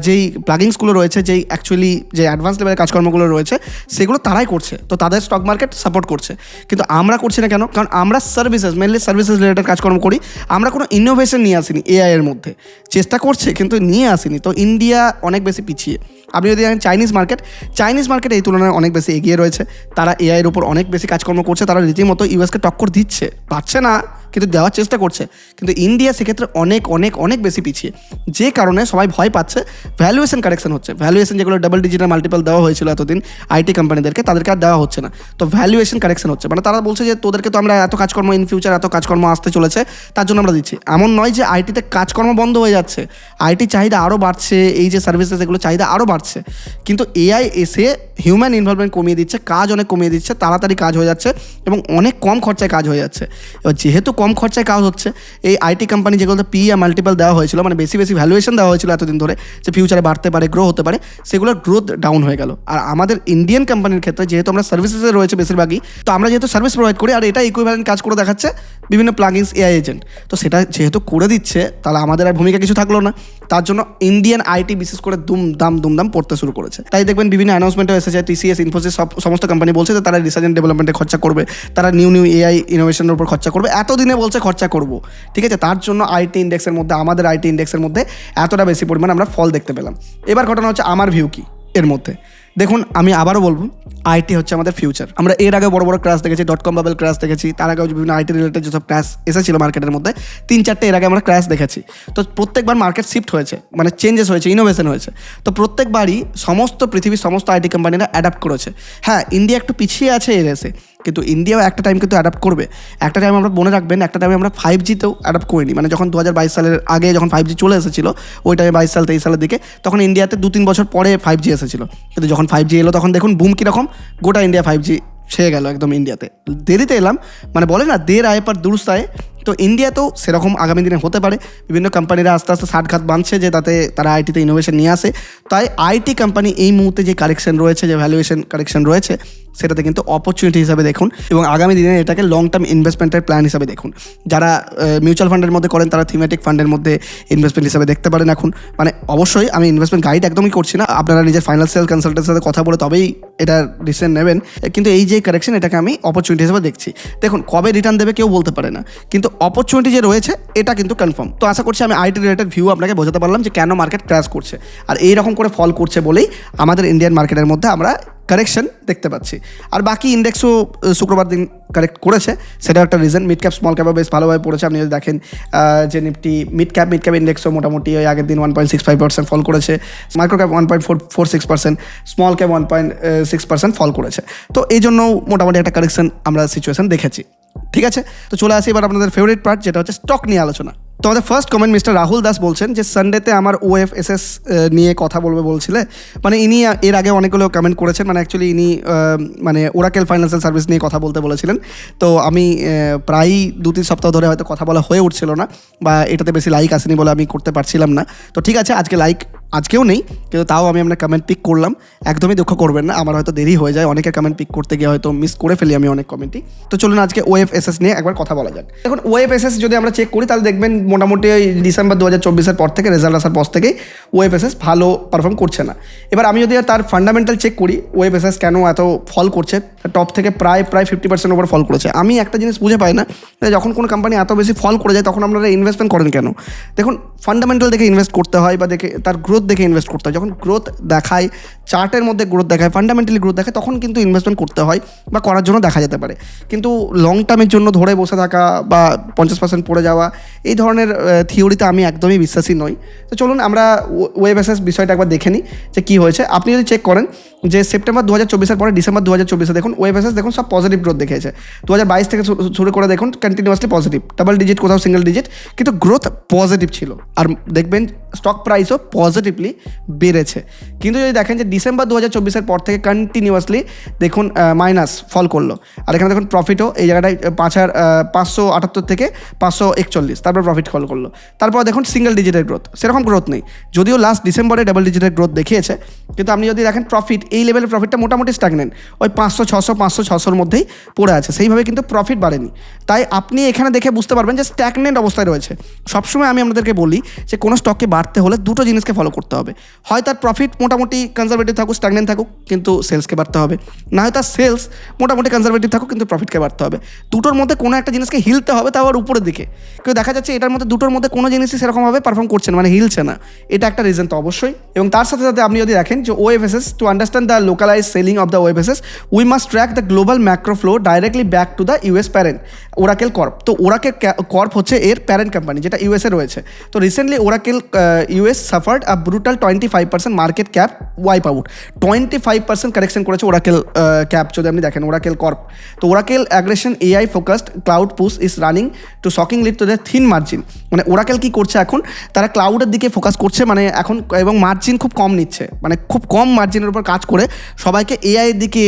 যেই প্লাগিংসগুলো রয়েছে, যেই অ্যাকচুয়ালি যে অ্যাডভান্স লেভেলের কাজকর্মগুলো রয়েছে সেগুলো তারাই করছে, তো তাদের স্টক মার্কেট সাপোর্ট করছে। কিন্তু আমরা করছি না কেন, কারণ আমরা সার্ভিসেস, মেনলি সার্ভিসেস রিলেটেড কাজকর্ম করি, আমরা কোনো ইনোভেশন নিয়ে আসিনি এআই এর মধ্যে, চেষ্টা করছে কিন্তু নিয়ে আসিনি। তো ইন্ডিয়া অনেক বেশি পিছিয়ে। আপনি যদি দেখেন চাইনিজ মার্কেট এই তুলনায় অনেক বেশি এগিয়ে রয়েছে, তারা এআই এর উপর অনেক বেশি কাজকর্ম করছে, তারা রীতিমতো ইউএসকে টক্কর দিচ্ছে, পাচ্ছে না কিন্তু দেওয়ার চেষ্টা করছে। কিন্তু ইন্ডিয়া সেক্ষেত্রে অনেক অনেক অনেক বেশি পিছিয়ে, যে কারণে সবাই ভয় পাচ্ছে। ভ্যালুয়েশন কারেকশন হচ্ছে, ভ্যালুয়েশন যেগুলো ডাবল ডিজিটের মাল্টিপল দেওয়া হয়েছিল এতদিন আইটি কোম্পানিদেরকে, তাদেরকে আর দেওয়া হচ্ছে না। তো ভ্যালুয়েশন কারেকশন হচ্ছে, মানে তারা বলছে যে তোদেরকে তো আমরা এত কাজকর্ম ইন ফিউচার এত কাজকর্ম আসতে চলেছে তার জন্য আমরা দিচ্ছি। এমন নয় যে আইটিতে কাজকর্ম বন্ধ হয়ে যাচ্ছে, আইটি চাহিদা আরও বাড়ছে, এই যে সার্ভিসেস এগুলো চাহিদা আরও বাড়ছে, কিন্তু এআই এসে হিউম্যান ইনভলভমেন্ট কমিয়ে দিচ্ছে, কাজ অনেক কমিয়ে দিচ্ছে, তাড়াতাড়ি কাজ হয়ে যাচ্ছে এবং অনেক কম খরচায় কাজ হয়ে যাচ্ছে। এবার যেহেতু কম খরচায় কাজ হচ্ছে, এই আইটি কোম্পানি যেগুলোতে পি আর মাল্টিপল দেওয়া হয়েছিল, মানে বেশি ভ্যালুয়েশন দেওয়া হয়েছিল এতদিন ধরে, যে ফিউচারে বাড়তে পারে, গ্রো হতে পারে, সেগুলোর গ্রোথ ডাউন হয়ে গেল। আর আমাদের ইন্ডিয়ান কোম্পানির ক্ষেত্রে যেহেতু আমরা সার্ভিসেসে রয়েছে বেশিরভাগই, তো আমরা যেহেতু সার্ভিস প্রোভাইড করি আর এটা ইকুইভ্যালেন্ট কাজ করে দেখাচ্ছে বিভিন্ন প্লাগিংস এআই এজেন্ট, তো সেটা যেহেতু করে দিচ্ছে তাহলে আমাদের আর ভূমিকা কিছু থাকলো না। তার জন্য ইন্ডিয়ান আইটি বিশেষ করে দুমদাম পড়তে শুরু করেছে। তাই দেখবেন বিভিন্ন অ্যানাউন্সমেন্টও এসেছে, টিসিএস, ইনফোসিস সমস্ত কোম্পানি বলছে যে তারা রিসার্চ অ্যান্ড ডেভেলপমেন্টে খরচা করবে, তারা নিউ এআই ইনোভেশনের উপর খরচা করবে, এতদিনে বলছে খরচা করবো, ঠিক আছে। তার জন্য আইটি ইন্ডেক্সের মধ্যে, আমাদের আইটি ইন্ডেক্সের মধ্যে এতটা বেশি পরিমাণ আমরা ফল দেখতে পেলাম। এবার ঘটনা হচ্ছে আমার ভিউ কি এর মধ্যে। দেখুন আমি আবারও বলবো, আইটি হচ্ছে আমাদের ফিউচার। আমরা এর আগে বড় বড় ক্র্যাশ দেখেছি, .com বাবেল ক্র্যাশ দেখেছি, তার আগেও বিভিন্ন আইটি রিলেটেড যেসব ক্র্যাশ এসেছিল মার্কেটের মধ্যে 3-4টে এর আগে আমরা ক্র্যাশ দেখেছি। তো প্রত্যেকবার মার্কেট শিফট হয়েছে, মানে চেঞ্জেস হয়েছে, ইনোভেশন হয়েছে। তো প্রত্যেকবারই পৃথিবীর সমস্ত আইটি কোম্পানিরা অ্যাডাপ্ট করেছে। হ্যাঁ, ইন্ডিয়া একটু পিছিয়ে আছে এর এসে, কিন্তু ইন্ডিয়াও একটা টাইম কিন্তু অ্যাডাপ্ট করবে। একটা টাইম আমরা মনে রাখবেন, একটা টাইমে আমরা 5Gতেও অ্যাডাপ্ট করিনি, মানে যখন 2022 সালের আগে যখন 5G চলে এসেছিলো, ওই টাইমে 22 সাল 23 সালের দিকে, তখন ইন্ডিয়াতে 2-3 বছর পরে 5G এসেছিলো। কিন্তু যখন 5G এলো তখন দেখুন বুম কীরকম, গোটা ইন্ডিয়া 5G ছেয়ে গেল একদম ইন্ডিয়াতে। দেরিতে এলাম, মানে বলে না দের আয়ে পর দুরুস্ত আয়ে, তো ইন্ডিয়াতেও সেরকম আগামী দিনে হতে পারে। বিভিন্ন কোম্পানিরা আস্তে আস্তে ষাটঘাত বাঁধছে যে তাতে তারা আইটিতে ইনোভেশন নিয়ে আসে। তাই আইটি কোম্পানি এই মুহূর্তে যে কারেকশন রয়েছে, যে ভ্যালুয়েশন কারেকশন রয়েছে, সেটাতে কিন্তু অপরচুনিটি হিসাবে দেখুন এবং আগামী দিনে এটাকে লং টার্ম ইনভেস্টমেন্টের প্ল্যান হিসাবে দেখুন। যারা মিউচুয়াল ফান্ডের মধ্যে করেন তারা থিমেটিক ফান্ডের মধ্যে ইনভেস্টমেন্ট হিসাবে দেখতে পারেন এখন। মানে অবশ্যই আমি ইনভেস্টমেন্ট গাইড একদমই করছি না, আপনারা নিজের ফাইন্যান্সিয়াল কনসালটেন্টের সাথে কথা বলে তবেই এটা ডিসিশন নেবেন। কিন্তু এই যে কারেকশন, এটাকে আমি অপরচুনিটি হিসেবে দেখছি। দেখুন কবে রিটার্ন দেবে কেউ বলতে পারে না, কিন্তু অপরচুনিটি যে রয়েছে এটা কিন্তু কনফার্ম। তো আশা করছি আমি আইটি রিলেটেড ভিউ আপনাকে বোঝাতে পারলাম যে কেন মার্কেট ক্র্যাশ করছে, আর এইরকম করে ফল করছে বলেই আমাদের ইন্ডিয়ান মার্কেটের মধ্যে আমরা কারেকশন দেখতে পাচ্ছি। আর বাকি ইন্ডেক্সও শুক্রবার দিন কারেক্ট করেছে, সেটা একটা রিজন। মিড ক্যাপ স্মল ক্যাপও বেশ ভালোভাবে পড়েছে। আপনি যদি দেখেন যে নিফটি মিড ক্যাপ ইন্ডেক্সও মোটামুটি ওই আগের দিন 1.65% ফল করেছে, মাইক্রো ক্যাপ 1.46%, স্মল ক্যাপ 1.6% ফল করেছে। তো এই জন্য মোটামুটি একটা কারেকশন আমরা সিচুয়েশন দেখেছি। ঠিক আছে, তো চলে আসি এবার আপনাদের ফেভারিট পার্ট, যেটা হচ্ছে স্টক নিয়ে আলোচনা। তো আমাদের first comment mister Rahul Das বলছেন যে সানডেতে আমার OFSS নিয়ে কথা বলবে বলছিলে, মানে ইনি এর আগে অনেকগুলো কমেন্ট করেছেন, মানে অ্যাকচুয়ালি ইনি মানে ওরাকেল ফাইন্যান্সিয়াল সার্ভিস নিয়ে কথা বলতে বলেছিলেন। তো আমি প্রায় 2-3 সপ্তাহ ধরে হয়তো কথা বলা হয়ে উঠছিল না, বা এটাতে বেশি লাইক আসেনি বলে আমি করতে পারছিলাম না। তো ঠিক আছে, আজকে লাইক আজকেও নেই, কিন্তু তাও আমি আপনার কমেন্ট পিক করলাম। একদমই দুঃখ করবেন না, আমার হয়তো দেরি হয়ে যায়, অনেকের কমেন্ট পিক করতে গিয়ে হয়তো মিস করে ফেলি আমি অনেক কমেন্টই। তো চলুন আজকে OFSS নিয়ে একবার কথা বলা যাক। এখন OFSS যদি আমরা চেক করি তাহলে দেখবেন মোটামুটি ওই ডিসেম্বর 2024-এর পর থেকে, রেজাল্ট আসার পর থেকেই OFSS ভালো পারফর্ম করছে না। এবার আমি যদি তার ফান্ডামেন্টাল চেক করি OFSS কেন এত ফল করছে, টপ থেকে প্রায় 50% ওপর ফল করেছে। আমি একটা জিনিস বুঝে পাই না, যখন কোনো কোম্পানি এত বেশি ফল করে যায় তখন আপনারা ইনভেস্টমেন্ট করেন কেন? দেখুন, ফান্ডামেন্টাল দেখে ইনভেস্ট করতে হয়, বা দেখে তার গ্রোথ দেখে ইনভেস্ট করতে হয়। যখন গ্রোথ দেখায়, চার্টের মধ্যে গ্রোথ দেখায়, ফান্ডামেন্টালি গ্রোথ দেখায়, তখন কিন্তু ইনভেস্টমেন্ট করতে হয় বা করার জন্য দেখা যেতে পারে। কিন্তু লং টার্মের জন্য ধরে বসে থাকা বা 50% পড়ে যাওয়া, এই ধরনের থিওরিতে আমি একদমই বিশ্বাসী নই। তো চলুন আমরা OFSS বিষয়টা একবার দেখে নিই যে কী হয়েছে। আপনি যদি চেক করেন যে সেপ্টেম্বর 2024-এর পরে ডিসেম্বর 2024-এ দেখুন OFSS দেখুন সব পজিটিভ গ্রোথ দেখেছে। 2022 থেকে শুরু করে দেখুন কন্টিনিউয়াসলি পজিটিভ, ডাবল ডিজিট, কোথাও সিঙ্গেল ডিজিট, কিন্তু গ্রোথ পজিটিভ ছিল। আর দেখবেন স্টক প্রাইসও পজিটিভলি বেড়েছে। কিন্তু যদি দেখেন যে ডিসেম্বর 2024-এর পর থেকে কন্টিনিউয়াসলি দেখুন মাইনাস ফল করলো। আর এখানে দেখুন প্রফিটও এই জায়গাটায় 578 থেকে 541, তারপর প্রফিট ফল করলো। তারপর দেখুন সিঙ্গেল ডিজিটের গ্রোথ, সেরকম গ্রোথ নেই, যদিও লাস্ট ডিসেম্বরে ডাবল ডিজিটের গ্রোথ দেখিয়েছে। কিন্তু আপনি যদি দেখেন প্রফিট, এই লেভেলের প্রফিটটা মোটামুটি স্ট্যাগনেন্ট, ওই 500-600-500-600-র মধ্যেই পড়ে আছে, সেইভাবে কিন্তু প্রফিট বাড়েনি। তাই আপনি এখানে দেখে বুঝতে পারবেন যে স্ট্যাগনেন্ট অবস্থায় রয়েছে। সবসময় আমি আপনাদেরকে বলি যে কোনো স্টককে বাড়তে হলে দুটো জিনিসকে ফলো করতে হবে, হয় তার প্রফিট মোটামুটি কনজারভেটিভ থাকুক, স্ট্যাগনেন্ট থাকুক, কিন্তু সেলসকে বাড়তে হবে, না হয় তার সেলস মোটামুটি কনজারভেটিভ থাকুক, কিন্তু প্রফিটকে বাড়তে হবে। দুটোর মধ্যে কোনো একটা জিনিসকে হিলতে হবে, তাও আবার উপরের দিকে। কিন্তু দেখা যাচ্ছে এটার মধ্যে দুটোর মধ্যে কোনো জিনিসই সেরকমভাবে পারফর্ম করছে না, মানে হিলছে না। এটা একটা রিজন তো অবশ্যই। এবং তার সাথে সাথে আপনি যদি দেখেন যে OFSS, to understand the localize selling of the OFSS we must track the global macro flow directly back to the US parent Oracle Corp. তো ওরাকেল কর্প হচ্ছে এর প্যারেন্ট কোম্পানি, যেটা USA রয়েছে। তো recently Oracle US suffered a brutal 25% market cap wipe out. 25% correction করেছে Oracle cap. যদি আপনি দেখেন ওরাকেল কর্প, তো Oracle aggression AI focused cloud push is running to shocking lead to the thin margin. মানে Oracle কি করছে এখন, তারা ক্লাউডের দিকে ফোকাস করছে, মানে এখন, এবং মার্জিন খুব কম নিচ্ছে, মানে খুব কম মার্জিনের উপর কাজ করে সবাইকে AI এর দিকে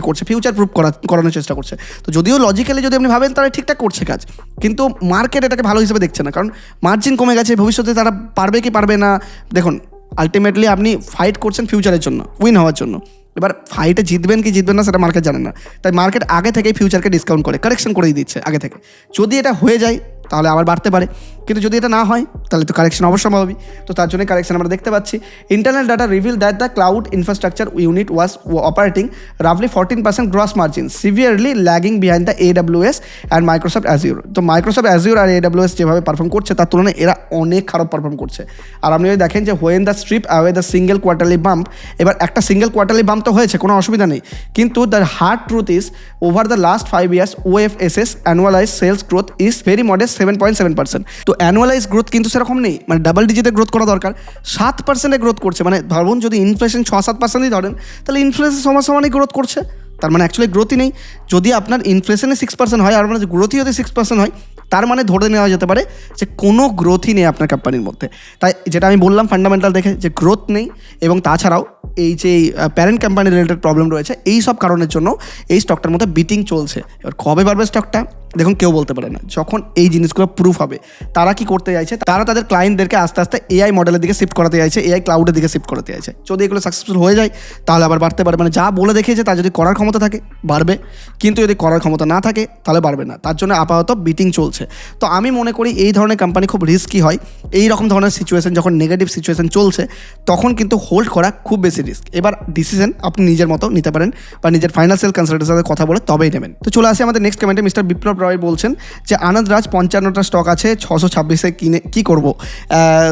করছে, ফিউচার প্রুফ করানোর চেষ্টা করছে। তো যদিও লজিক্যালি যদি আপনি ভাবেন তারা ঠিকঠাক করছে কাজ, কিন্তু মার্কেট এটাকে ভালো হিসেবে দেখছে না, কারণ মার্জিন কমে গেছে। ভবিষ্যতে তারা পারবে কি পারবে না, দেখুন আলটিমেটলি আপনি ফাইট করছেন ফিউচারের জন্য, উইন হওয়ার জন্য। এবার ফাইটে জিতবেন কি জিতবেন না সেটা মার্কেট জানে না, তাই মার্কেট আগে থেকেই ফিউচারকে ডিসকাউন্ট করে, কারেকশন করেই দিচ্ছে আগে থেকে। যদি এটা হয়ে যায় তাহলে আবার বাড়তে পারে, কিন্তু যদি এটা না হয় তাহলে তো কারেকশন অবশ্যম্ভাবী। তো তার জন্য কারেকশন আমরা দেখতে পাচ্ছি। Internal data reveal that the cloud infrastructure unit was operating রাফলি 14% gross margin, severely lagging behind the AWS and Microsoft Azure. তো মাইক্রোসফট অ্যাজিওর আর AWS যেভাবে পারফর্ম করছে তার তুলনায় এরা অনেক খারাপ পারফর্ম করছে। আর আপনি যদি দেখেন যে when the strip away the single quarterly bump, এবার একটা সিঙ্গেল কোয়ার্টারলি বাম্প তো হয়েছে, কোনো অসুবিধা নেই, কিন্তু the hard truth is over the last 5 years OFSS annualize sales growth is very modest 7.7%। তো অ্যানুয়ালাইজ গ্রোথ কিন্তু সেরকম নেই, মানে ডাবল ডিজিটে গ্রোথ করা দরকার। 7% গ্রোথ করছে, মানে ধরুন যদি ইনফ্লেশন 6-7%ই ধরেন, তাহলে ইনফ্লেশন সমানই গ্রোথ করছে, তার মানে অ্যাকচুয়ালি গ্রোথই নেই। যদি আপনার ইনফ্লেশনে 6% হয় আর মানে গ্রোথই যদি 6% হয়, তার মানে ধরে নেওয়া যেতে পারে যে কোনো গ্রোথই নেই আপনার কোম্পানির মধ্যে। তাই যেটা আমি বললাম ফান্ডামেন্টাল দেখে যে গ্রোথ নেই, এবং তাছাড়াও এই যে প্যারেন্ট কোম্পানি রিলেটেড প্রবলেম রয়েছে, এই সব কারণের জন্য এই স্টকটার মধ্যে বিটিং চলছে। এবার কবে বাড়বে স্টকটা দেখুন কেউ বলতে পারে না, যখন এই জিনিসগুলো প্রুফ হবে। তারা কি করতে চাইছে, তারা তাদের ক্লায়েন্টদেরকে আস্তে আস্তে AI মডেলের দিকে শিফট করাতে চাইছে, AI ক্লাউডের দিকে শিফট করাতে চাইছে। যদি এগুলো সাকসেসফুল হয়ে যায় তাহলে আবার বাড়তে পারে, মানে যা বলে দেখিয়েছে তা যদি করার ক্ষমতা থাকে বাড়বে, কিন্তু যদি করার ক্ষমতা না থাকে তাহলে বাড়বে না। তার জন্য আপাতত বিটিং চলছে। তো আমি মনে করি এই ধরনের কোম্পানি খুব রিস্কি হয়। এই রকম ধরনের সিচুয়েশন যখন নেগেটিভ সিচুয়েশন চলছে তখন কিন্তু হোল্ড করা খুব বেশি রিস্ক। এবার ডিসিশন আপনি নিজের মতো নিতে পারেন বা নিজের ফাইন্যান্সিয়াল কনসালটেন্টের সাথে কথা বলে তবেই নেবেন। তো চলে আসি আমাদের নেক্সট কমেন্টে। মিস্টার বিপ্লব রয় বলছেন যে আনন্দ রাজ 55টা স্টক আছে 626-এ কিনে কী করবো।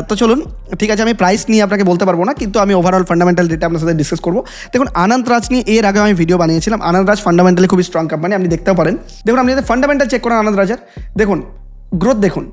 তো চলুন, ঠিক আছে, আমি প্রাইস নিয়ে আপনাকে বলতে পারবো না, কিন্তু আমি ওভারঅল ফান্ডামেন্টাল ডেটা আপনার সাথে ডিসকাস করবো। দেখুন, আনন্দ রাজ নিয়ে এর আগে আমি ভিডিও বানিয়েছিলাম। আনন্দ রাজ ফান্ডামেন্টালি খুবই স্ট্রং কোম্পানি, আপনি দেখতেও পারেন। দেখুন, আপনি যদি ফান্ডামেন্টাল চেক করেন আনন্দ রাজের, দেখুন গ্রোথ দেখুন,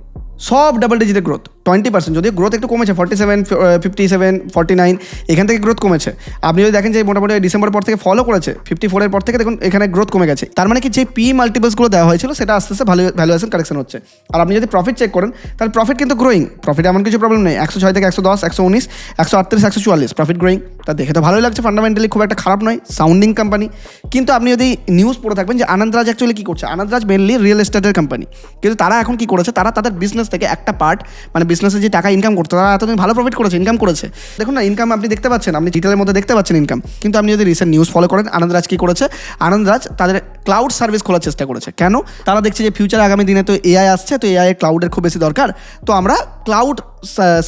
সব ডাবল ডিজিটের গ্রোথ, 20%, যদিও গ্রোথ একটু কমেছে 47, 57, 49, এখান থেকে গ্রোথ কমেছে। আপনি যদি দেখেন যে মোটামুটি ডিসেম্বর পর থেকে ফলো করেছে 54-এর পর থেকে, দেখুন এখানে গ্রোথ কমে গেছে। তার মানে কি যে পি মাল্টিপলসগুলো দেওয়া হয়েছিল সেটা আস্তে আস্তে ভ্যালুয়েশন কারেকশন হচ্ছে। আর আপনি যদি প্রফিট চেক করেন তাহলে প্রফিট কিন্তু গ্রোয়িং, প্রফিট এমন কিছু প্রবলেম নেই। 106 থেকে 110, 119, 138, 144 প্রফিট গ্রোয়িং, তা দেখে তো ভালোই লাগছে, ফান্ডামেন্টালি খুব একটা খারাপ নয়, সাউন্ডিং কোম্পানি। কিন্তু আপনি যদি নিউজ পড়ে থাকবেন যে আনন্দ রাজ অ্যাকচুয়ালি কী করছে, আনন্দ রাজ মেনলি রিয়েল এস্টেটের কোম্পানি, কিন্তু তারা এখন কী করেছে, তারা তাদের বিজনেস থেকে একটা পার্ট, মানে বিজনেসে যে টাকা ইনকাম করতো, তারা এতদিন ভালো প্রফিট করেছে, ইনকাম করেছে। দেখুন না, ইনকাম আপনি দেখতে পাচ্ছেন, আপনি ডিটেলের মধ্যে দেখতে পাচ্ছেন ইনকাম। কিন্তু আপনি যদি রিসেন্ট নিউজ ফলো করেন, আনন্দ রাজ কী করেছে, আনন্দ রাজ তাদের ক্লাউড সার্ভিস খোলার চেষ্টা করেছে। কেন? তারা দেখছে যে ফিউচারে আগামী দিনে তো এআই আসছে, তো এআই ক্লাউডের খুব বেশি দরকার, তো আমরা ক্লাউড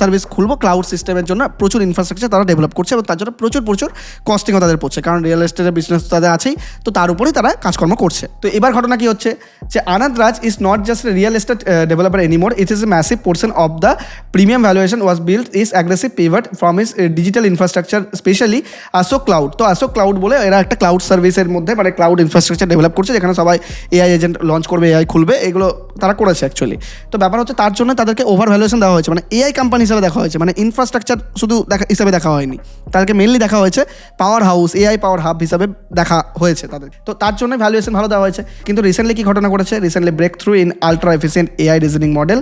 সার্ভিস খুলবো। ক্লাউড সিস্টেমের জন্য প্রচুর ইনফ্রাস্ট্রাকচার তারা ডেভেলপ করছে এবং তার জন্য প্রচুর কস্টিংও তাদের পড়ছে, কারণ রিয়েল এস্টেটের বিজনেস তাদের আছেই, তো তার উপরেই তারা কাজকর্ম করছে। তো এবার ঘটনা কি হচ্ছে যে Anand Raj is not just real estate developer anymore, it is a massive portion of the premium valuation was build is aggressive pivot from is digital infrastructure, specially Ashok cloud. তো আসোক ক্লাউড বলে এরা একটা ক্লাউড সার্ভিসের মধ্যে, মানে ক্লাউড ইনফ্রাস্ট্রাকচার ডেভেলপ করছে, যেখানে সবাই এআই এজেন্ট লঞ্চ করবে, এআই খুলবে, এগুলো তারা করেছে অ্যাকচুয়ালি। তো ব্যাপার হচ্ছে তার জন্য তাদেরকে ওভার ভ্যালুয়েশন দেওয়া হয়েছে, মানে এআই কোম্পানি হিসাবে দেখা হয়েছে, মানে ইনফ্রাস্ট্রাকচার শুধু হিসাবে দেখা হয়নি, তাদেরকে মেনলি দেখা হয়েছে পাওয়ার হাউস, এআই পাওয়ার হাব হিসাবে দেখা হয়েছে তাদের। তো তার জন্য ভ্যালুয়েশন ভালো দেওয়া হয়েছে। কিন্তু রিসেন্টলি কি ঘটনা ঘটেছে, recently break through in ultra efficient AI reasoning model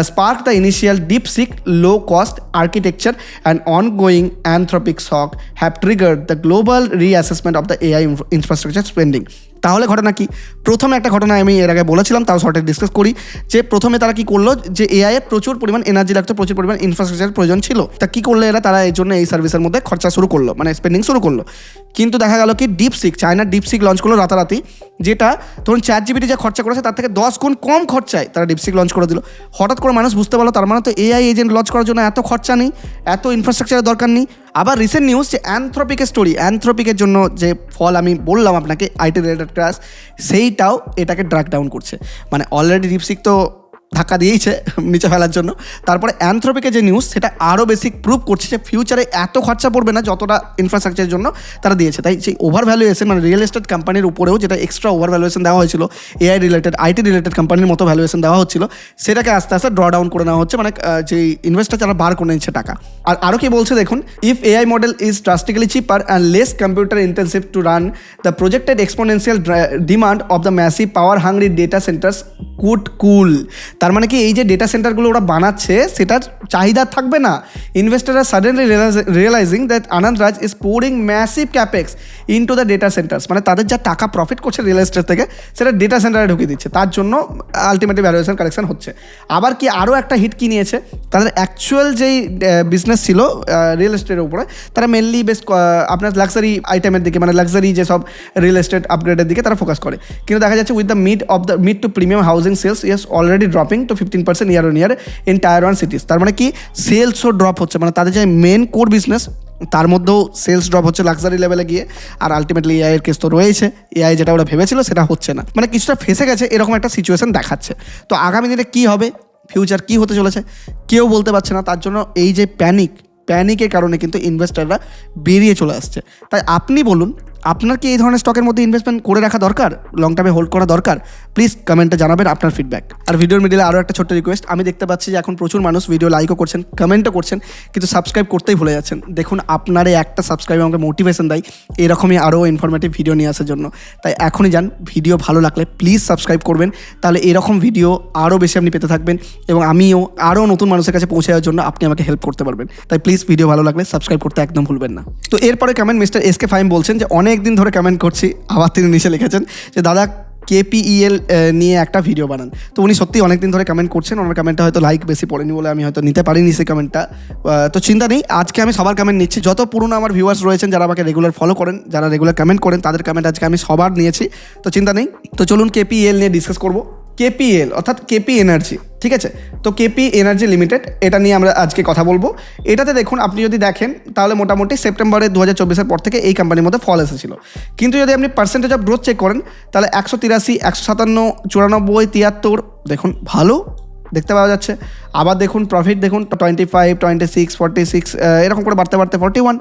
spark the initial DeepSeek low cost architecture and ongoing Anthropic shock have triggered the global reassessment of the AI infrastructure spending. তাহলে ঘটনা কি? প্রথমে একটা ঘটনা আমি এর আগে বলেছিলাম, তাও শর্টে ডিসকাস করি, যে প্রথমে তারা কি করলো, যে এআই এর প্রচুর পরিমাণ এনার্জি লাগতো, প্রচুর পরিমাণ ইনফ্রাস্ট্রাকচার প্রয়োজন ছিল, তা কি করলো তারা এই জন্য এই সার্ভিসের মধ্যে খরচা শুরু করলো, মানে স্পেন্ডিং শুরু করলো। কিন্তু দেখা গেল কি ডিপসিক, চায়নার ডিপসিক লঞ্চ করলো রাতারাতি, যেটা ধরুন ChatGPT যা খরচা করেছে তার থেকে 10 গুণ কম খরচায় তারা ডিপসিক লঞ্চ করে দিল। হঠাৎ করে মানুষ বুঝতে পারলো, তার মানে তো এআই এজেন্ট লঞ্চ করার জন্য এত খরচা নেই, এত ইনফ্রাস্ট্রাকচারের দরকার নেই। আবার রিসেন্ট নিউজ যে অ্যানথ্রপিকের স্টোরি, অ্যানথ্রপিকের জন্য যে ফল আমি বললাম আপনাকে, আইটি রিলেটেড ক্রাশ, সেইটাও এটাকে ড্রাগ ডাউন করছে। মানে অলরেডি ডিপসিক তো ধাক্কা দিয়েইছে নিচে ফেলার জন্য, তারপরে অ্যানথ্রপিকের যে নিউজ সেটা আরও বেশি প্রুভ করছে যে ফিউচারে এত খরচা পড়বে না যতটা ইনফ্রাস্ট্রাকচারের জন্য তারা দিয়েছে। তাই সেই ওভার ভ্যালুয়েশন, মানে রিয়েল এস্টেট কোম্পানির উপরেও যেটা এক্সট্রা ওভার ভ্যালুয়েশন দেওয়া হয়েছিল, এআই রিলেটেড আইটি রিলেটেড কোম্পানির মতো ভ্যালুয়েশন দেওয়া হচ্ছিল, সেটাকে আস্তে আস্তে ড্র ডাউন করে নেওয়া হচ্ছে, মানে যে ইনভেস্টার যারা বার করে নিচ্ছে টাকা। আর আরও কি বলছে দেখুন, if AI model is drastically cheaper and less computer intensive to run, the projected exponential demand of the massive power hungry data centres could cool. তার মানে কি এই যে ডেটা সেন্টারগুলো ওরা বানাচ্ছে সেটার চাহিদা থাকবে না। ইনভেস্টাররা suddenly realizing that Anand Raj is pouring massive capex into the data centres, মানে তাদের যা টাকা প্রফিট করছে রিয়েল এস্টেট থেকে সেটা ডেটা সেন্টারে ঢুকিয়ে দিচ্ছে, তার জন্য আলটিমেটলি ভ্যালুয়েশন কালেকশন হচ্ছে। আবার কি আরও একটা হিট কি নিয়েছে, তাদের অ্যাকচুয়াল যেই বিজনেস ছিল রিয়েল এস্টেটের উপরে, তারা মেনলি বেশ আপনার লাক্সারি আইটেমের দিকে, মানে লাক্সারি যেসব রিয়েল এস্টেট আপগ্রেডের দিকে তারা ফোকাস করে। কিন্তু দেখা যাচ্ছে with the mid to premium housing sales is already dropping to 15% year on year in tier 1 cities. তার মানে কি সেলসও ড্রপ হচ্ছে, মানে তাদের যে মেন কোর বিজনেস তার মধ্যেও সেলস ড্রপ হচ্ছে লাক্সারি লেভেলে গিয়ে। আর আলটিমেটলি এআই এর কেস তো রয়েছে, এআই যেটা ওরা ভেবেছিল সেটা হচ্ছে না, মানে কিছুটা ফেসে গেছে, এরকম একটা সিচুয়েশন দেখাচ্ছে। তো আগামী দিনে কী হবে, ফিউচার কী হতে চলেছে কেউ বলতে পারছে না। তার জন্য এই যে প্যানিকের কারণে কিন্তু ইনভেস্টাররা বেরিয়ে চলে আসছে। তাই আপনি বলুন, আপনার কি এই ধরনের স্টকের মধ্যে ইনভেস্টমেন্ট করে রাখা দরকার, লং টার্মে হোল্ড করা দরকার? প্লিজ কমেন্টে জানাবেন আপনার ফিডব্যাক। আর ভিডিওর মিডিলে আরও একটা ছোট্ট রিকোয়েস্ট, আমি দেখতে পাচ্ছি যে এখন প্রচুর মানুষ ভিডিও লাইকও করছেন, কমেন্টও করছেন, কিন্তু সাবস্ক্রাইব করতেই ভুলে যাচ্ছেন। দেখুন, আপনার এই একটা সাবস্ক্রাইব আমাকে মোটিভেশন দেয় এরকমই আরও ইনফরমেটিভ ভিডিও নিয়ে আসার জন্য। তাই এখনই যান, ভিডিও ভালো লাগলে প্লিজ সাবস্ক্রাইব করবেন, তাহলে এরকম ভিডিও আরও বেশি আপনি পেতে থাকবেন এবং আমিও আরও নতুন মানুষের কাছে পৌঁছে যাওয়ার জন্য আপনি আমাকে হেল্প করতে পারবেন। তাই প্লিজ ভিডিও ভালো লাগলে সাবস্ক্রাইব করতে একদম ভুলবেন না। তো এরপরে কমেন্ট মিস্টার এসকে ফাইম বলছেন যে অনেক দিন ধরে কমেন্ট করছি, আবার তিনি নিচে লিখেছেন যে দাদা KPEL নিয়ে একটা ভিডিও বানান। তো উনি সত্যি অনেকদিন ধরে কমেন্ট করছেন, ওনার কমেন্টটা হয়তো লাইক বেশি পড়েনি বলে আমি হয়তো নিতে পারিনি সেই কমেন্টটা। তো চিন্তা নেই, আজকে আমি সবার কমেন্ট নিচ্ছি, যত পুরনো আমার ভিউয়ার্স রয়েছেন যারা আমাকে রেগুলার ফলো করেন, যারা রেগুলার কমেন্ট করেন, তাদের কমেন্ট আজকে আমি সবার নিয়েছি, তো চিন্তা নেই। তো চলুন KPEL নিয়ে ডিসকাস করবো। কেপিএল অর্থাৎ কেপি এনার্জি, ঠিক আছে। তো কেপি এনার্জি লিমিটেড, এটা নিয়ে আমরা আজকে কথা বলবো। এটাতে দেখুন, আপনি যদি দেখেন তাহলে মোটামুটি সেপ্টেম্বরে 2024-এর পর থেকে এই কোম্পানির মধ্যে ফল এসেছিল, কিন্তু যদি আপনি পার্সেন্টেজ অফ গ্রোথ চেক করেন তাহলে 183, 157, 94, 73 দেখুন ভালো দেখতে পাওয়া যাচ্ছে। আবার দেখুন প্রফিট দেখুন 25, 26, 46 এরকম করে বাড়তে বাড়তে 41,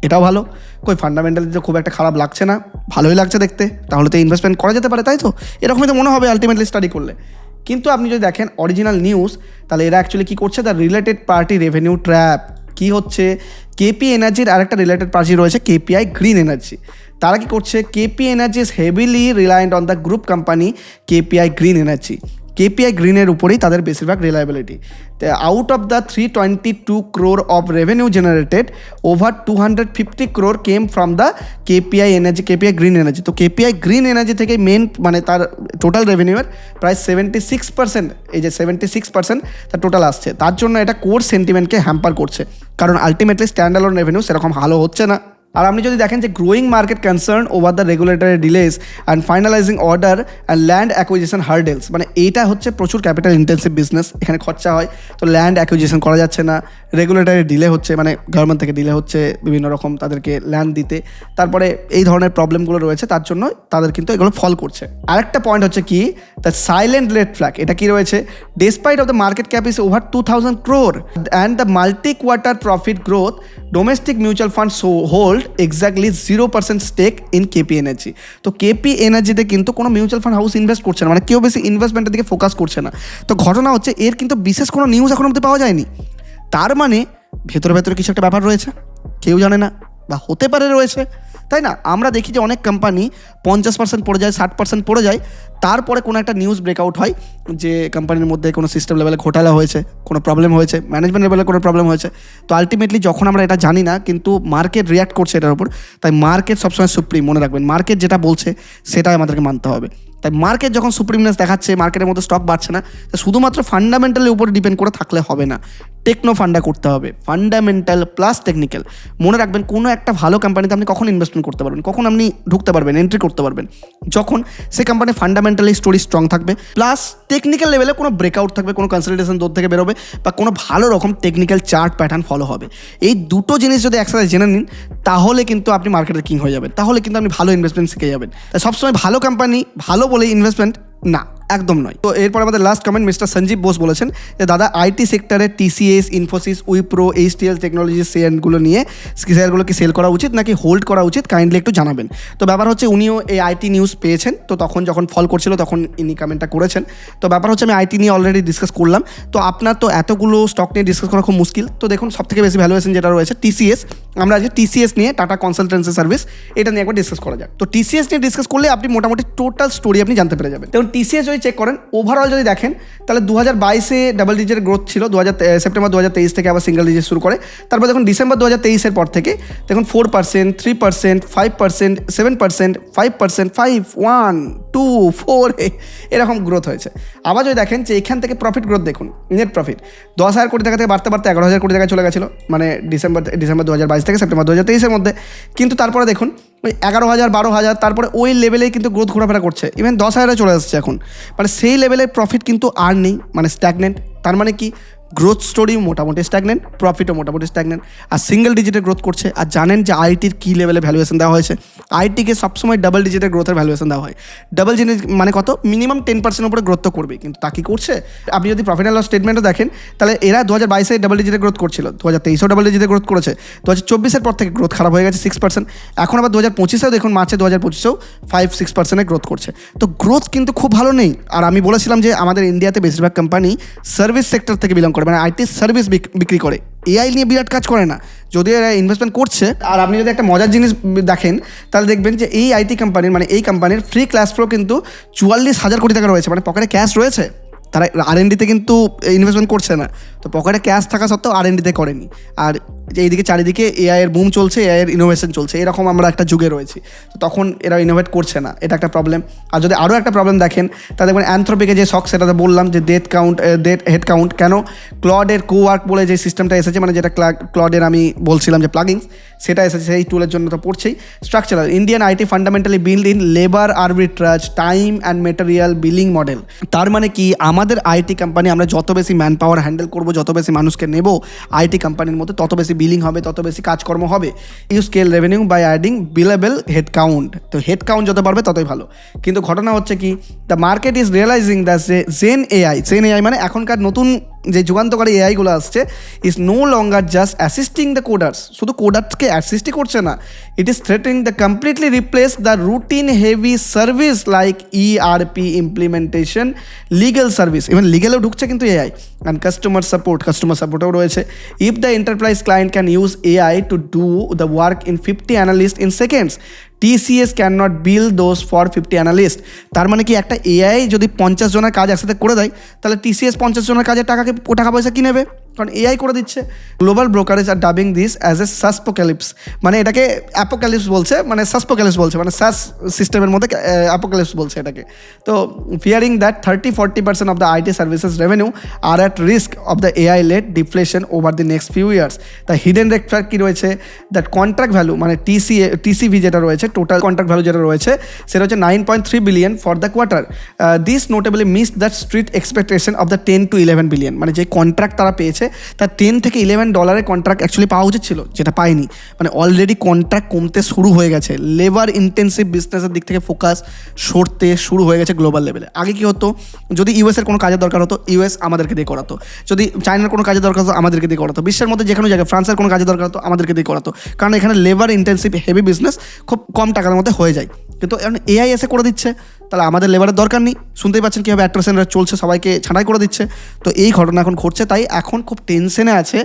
এটাও ভালো। কই ফান্ডামেন্টালি তো খুব একটা খারাপ লাগছে না, ভালোই লাগছে দেখতে, তাহলে তো ইনভেস্টমেন্ট করা যেতে পারে, তাই তো? এরকমই তো মনে হবে আলটিমেটলি স্টাডি করলে। কিন্তু আপনি যদি দেখেন অরিজিনাল নিউজ, তাহলে এরা অ্যাকচুয়ালি কী করছে, the related party revenue trap. কী হচ্ছে, কেপি এনার্জির আরেকটা রিলেটেড পার্টি রয়েছে কেপিআই গ্রিন এনার্জি। তারা কি করছে, KP energy is heavily reliant on the group company KPI green energy. KPI গ্রিনের উপরেই তাদের বেশিরভাগ reliability. Out of the 322 crore of revenue generated, over 250 crore came from the KPI energy, KPI green energy. তো KPI green energy থেকে main মানে তার total রেভিনিউয়ের প্রায় 76%, এই যে 76% তার টোটাল আসছে। তার জন্য এটা কোর সেন্টিমেন্টকে হ্যাম্পার করছে, কারণ আলটিমেটলি স্ট্যান্ডালোন রেভিনিউ সেরকম ভালো হচ্ছে না। আর আপনি যদি দেখেন যে growing market concern over the regulatory ডিলেস and finalising order and land acquisition hurdles, মানে এইটা হচ্ছে প্রচুর ক্যাপিটাল ইন্টেন্সিভ বিজনেস, এখানে খরচা হয়। তো ল্যান্ড অ্যাকুইজিশন করা যাচ্ছে না, রেগুলেটরি ডিলে হচ্ছে, মানে গভর্নমেন্ট থেকে ডিলে হচ্ছে বিভিন্ন রকম তাদেরকে ল্যান্ড দিতে। তারপরে এই ধরনের প্রবলেমগুলো রয়েছে, তার জন্য তাদের কিন্তু এগুলো ফল করছে। আরেকটা পয়েন্ট হচ্ছে কি, দ্য সাইলেন্ট রেড ফ্ল্যাগ, এটা কি রয়েছে, despite of the market cap is over 2000 crore and the multi quarter profit growth, domestic mutual fund hold exactly 0% stake in KP energy. তো কেপি এনার্জিতে কিন্তু কোনো মিউচুয়াল ফান্ড হাউস ইনভেস্ট করছে না, মানে কেউ বেশি ইনভেস্টমেন্টের দিকে ফোকাস করছে না। তো ঘটনা হচ্ছে এর কিন্তু বিশেষ কোনো নিউজ এখন অবধি পাওয়া যায়নি। তার মানে ভেতরে ভেতরে কিছু একটা ব্যাপার রয়েছে, কেউ জানে না, বা হতে পারে রয়েছে, তাই না? আমরা দেখি যে অনেক কোম্পানি 50% পড়ে যায়, 60% পড়ে যায়, তারপরে কোনো একটা নিউজ ব্রেকআউট হয় যে কোম্পানির মধ্যে কোনো সিস্টেম লেভেলে ঘোটালা হয়েছে, কোনো প্রবলেম হয়েছে, ম্যানেজমেন্ট লেভেলে কোনো প্রবলেম হয়েছে। তো আলটিমেটলি যখন আমরা এটা জানি না, কিন্তু মার্কেট রিয়াক্ট করছে এটার উপর, তাই মার্কেট সবসময় সুপ্রিম, মনে রাখবেন, মার্কেট যেটা বলছে সেটাই আমাদেরকে মানতে হবে। তাই মার্কেট যখন সুপ্রিমনেস দেখাচ্ছে, মার্কেটের মধ্যে স্টক বাড়ছে না, তা শুধুমাত্র ফান্ডামেন্টালের উপর ডিপেন্ড করে থাকলে হবে না, টেকনো ফান্ডা করতে হবে, ফান্ডামেন্টাল প্লাস টেকনিক্যাল। মনে রাখবেন, কোনো একটা ভালো কোম্পানিতে আপনি কখন ইনভেস্টমেন্ট করতে পারবেন, কখন আপনি ঢুকতে পারবেন, এন্ট্রি করতে পারবেন, যখন সে কোম্পানি ফান্ডামেন্টালি স্টোরি স্ট্রং থাকবে, প্লাস টেকনিক্যাল লেভেলে কোনো ব্রেকআউট থাকবে, কোনো কনসলিডেশন দূর থেকে বেরোবে, বা কোনো ভালো রকম টেকনিক্যাল চার্ট প্যাটার্ন ফলো হবে। এই দুটো জিনিস যদি একসাথে জেনে নিন, তাহলে কিন্তু আপনি মার্কেটের কিং হয়ে যাবেন, তাহলে কিন্তু আপনি ভালো ইনভেস্টমেন্ট শিখে যাবেন। তাই সবসময় ভালো কোম্পানি ভালো বলে ইনভেস্টমেন্ট না, একদম নয়। তো এরপর আমাদের last comment mister Sanjeev Bose বলেছেন যে দাদা, আইটি সেক্টরে TCS, Infosys, Wipro, HTL technology শেয়ারগুলো নিয়ে শেয়ারগুলো কি সেল করা উচিত নাকি হোল্ড করা উচিত, কাইন্ডলি একটু জানাবেন। তো ব্যাপার হচ্ছে, উনিও এই আইটি নিউজ পেয়েছেন, তো তখন যখন ফল করছিল তখন ইনি কমেন্টটা করেছেন। তো ব্যাপার হচ্ছে, আমি আইটি নিয়ে অলরেডি ডিসকাস করলাম। তো আপনার তো এতগুলো স্টক নিয়ে ডিসকাস করা খুব মুশকিল। তো দেখুন, সবথেকে বেশি ভ্যালুয়েশন যেটা রয়েছে টিসিএস, আমরা আজকে টিসিএস নিয়ে, টাটা কনসালটেন্সি সার্ভিস, এটা নিয়ে একবার ডিসকাস করা যাক। তো টিসিএস নিয়ে ডিসকাস করলে আপনি মোটামুটি টোটাল স্টোরি আপনি জানতে পেরে যাবেন। দেখুন, টিসিএস যদি চেক করেন, ওভারঅল যদি দেখেন, তাহলে 2022-এ ডাবল ডিজিটের গ্রোথ ছিল, সেপ্টেম্বর 2023 থেকে আবার সিঙ্গেল ডিজিট শুরু করে। তারপর দেখুন ডিসেম্বর 2023-এর পর থেকে দেখুন 4%, 3%, 5%, 7%, 5%, 5, 1, 2, 4 এরকম গ্রোথ হয়েছে। আবার যদি দেখেন যে এখান থেকে প্রফিট গ্রোথ দেখুন, নেট প্রফিট 10,000 কোটি টাকা থেকে বাড়তে বাড়তে 11,000 কোটি টাকা চলে গেছিলো, মানে ডিসেম্বর 2022 থেকে সেপ্টেম্বর 2023-এর মধ্যে। কিন্তু তারপরে দেখুন ওই 11,000, 12,000, তারপরে ওই লেভেলেই কিন্তু গ্রোথ ঘোরাফেরা করছে, ইভেন 10,000-এ চলে আসছে এখন। মানে সেই লেভেলের প্রফিট কিন্তু আর নেই, মানে স্ট্যাগনেন্ট। তার মানে কি, গ্রোথ স্টোরি মোটামুটি স্ট্যাগনেন্ট, প্রফিটও মোটামুটি স্ট্যাগনেন্ট, আর সিঙ্গেল ডিজিটের গ্রোথ করছে। আর জানেন যে আইটির কী লেভেলে ভ্যালুয়েশন দেওয়া হয়েছে, আইটিকে সবসময় ডাবল ডিজিটের গ্রোথের ভ্যালুয়েশন দেওয়া হয়। ডাবল ডিজিট মানে কত, মিনিমাম 10% উপরে গ্রোথ তো করবে, কিন্তু তা কি করছে? আপনি যদি প্রফিট অ্যান্ড লস স্টেটমেন্টও দেখেন, তাহলে এরা 2022-এ ডাবল ডিজিটের গ্রোথ করছিল, 2023-এও ডাবল ডিজিটের গ্রোথ করেছে, 2024-এর পর থেকে গ্রোথ খারাপ হয়ে গেছে 6%। এখন আবার 2025-এও দেখুন, মার্চে 2025-এও 5-6% গ্রোথ করছে। তো গ্রোথ কিন্তু খুব ভালো নেই। আর আমি বলেছিলাম যে আমাদের ইন্ডিয়াতে বেশিরভাগ কোম্পানি সার্ভিস সেক্টর থেকে বিলং করে, মানে আইটি সার্ভিস বিক্রি করে, এআই নিয়ে বিরাট কাজ করে না, যদিও এরা ইনভেস্টমেন্ট করছে। আর আপনি যদি একটা মজার জিনিস দেখেন, তাহলে দেখবেন যে এই আইটি কোম্পানির, মানে এই কোম্পানির ফ্রি ক্যাশ ফ্লো কিন্তু 44,000 কোটি টাকা রয়েছে, মানে পকেটে ক্যাশ রয়েছে, তারা আর&ডিতে কিন্তু ইনভেস্টমেন্ট করছে না। তো তো পকেটে ক্যাশ থাকা সত্ত্বেও R&Dতে করেনি। আর এইদিকে চারিদিকে এআই এর বুম চলছে, এআই এর ইনোভেশন চলছে, এরকম আমরা একটা যুগে রয়েছি। তো তখন এরা ইনোভেট করছে না, এটা একটা প্রবলেম। আর যদি আরও একটা প্রবলেম দেখেন, তা দেখবেন অ্যানথ্রোপিকে যে শখ, সেটাতে বললাম যে ডেথ হেড কাউন্ট কেন, ক্লডের কোওয়ার্ক বলে যে সিস্টেমটা এসেছে, মানে যেটা ক্লডের আমি বলছিলাম যে প্লাগিংস, সেটা এসেছে, সেই টুলের জন্য তো পড়ছেই। Structural Indian IT fundamentally build in labour arbitrage, time and material billing model. তার মানে কি, আমাদের আইটি কোম্পানি, আমরা যত বেশি ম্যান পাওয়ার হ্যান্ডেল করবো, যত বেশি মানুষকে নেব আইটি কোম্পানির মধ্যে, তত বেশি বিলিং হবে, তত বেশি কাজকর্ম হবে। You scale revenue by adding billable head count. তো হেড কাউন্ট যত বাড়বে ততই ভালো। কিন্তু ঘটনা হচ্ছে কি, the market is realising that gen AI মানে এখনকার নতুন যে যুগান্তকারী এআইগুলো আসছে, is no longer just assisting the coders. শুধু কোডার্সকে অ্যাসিস্টই করছে না, it is threatening the completely replace the routine heavy service like ERP implementation, legal service, even লিগেলেও ঢুকছে কিন্তু এআই, অ্যান্ড কাস্টমার সাপোর্টও রয়েছে। If the enterprise client can use AI to do the work in 50 analyst in seconds, TCS can not bill those for 50 analyst. তার মানে কি, একটা AI যদি 50 জনের কাজ একসাথে করে দেয়, তাহলে TCS 50 জনের কাজের টাকা পয়সা কি নেবে? কারণ এআই করে দিচ্ছে। গ্লোবাল ব্রোকারেজ আর dubbing this as a saaspocalypse, মানে এটাকে অ্যাপোক্যালিপস বলছে, মানে সাসপোক্যালিপস বলছে, মানে সাস সিস্টেমের মধ্যে অ্যাপোক্যালিপস বলছে এটাকে। তো fearing that 30-40% of the IT services revenue are at risk of the AI led deflation over the next few years. The hidden rate fact কী রয়েছে, দ্যাট কন্ট্রাক্ট ভ্যালু মানে TCV যেটা রয়েছে, টোটাল কন্ট্রাক্ট ভ্যালু যেটা রয়েছে, সেটা হচ্ছে 9.3 billion for the quarter. This নোটেবলি miss that street expectation of the 10 to 11 billion, মানে যে কন্ট্রাক্ট তারা পেয়েছে তার $10 থেকে $11 কন্ট্রাক্ট অ্যাকচুয়ালি পাওয়া উচিত ছিল, যেটা পায়নি। মানে অলরেডি কন্ট্রাক্ট কমতে শুরু হয়ে গেছে, লেবার ইন্টেন্সিভ বিজনেসের দিক থেকে ফোকাস সরতে শুরু হয়ে গেছে গ্লোবাল লেভেলে। আগে কী হতো, যদি ইউএসের কোনো কাজের দরকার হতো, ইউএস আমাদেরকে দিয়ে করাতো, যদি চায়নার কোনো কাজের দরকার হতো, আমাদেরকে দিয়ে করাতো, বিশ্বের মধ্যে যে কোনো জায়গায় ফ্রান্সের কোনো কাজের দরকার হতো, আমাদেরকে দিয়ে করাতো, কারণ এখানে লেবার ইন্টেন্সিভ হেভি বিজনেস খুব কম টাকার মধ্যে হয়ে যায়। কিন্তু এখন এআই এসে করে দিচ্ছে, তাহলে আমাদের লেবারের দরকার নেই। শুনতেই পাচ্ছেন কীভাবে অ্যাট্রাকশনরা চলছে, সবাইকে ছাঁটাই করে দিচ্ছে। তো এই ঘটনা এখন ঘটছে, তাই এখন খুব টেনশনে আছে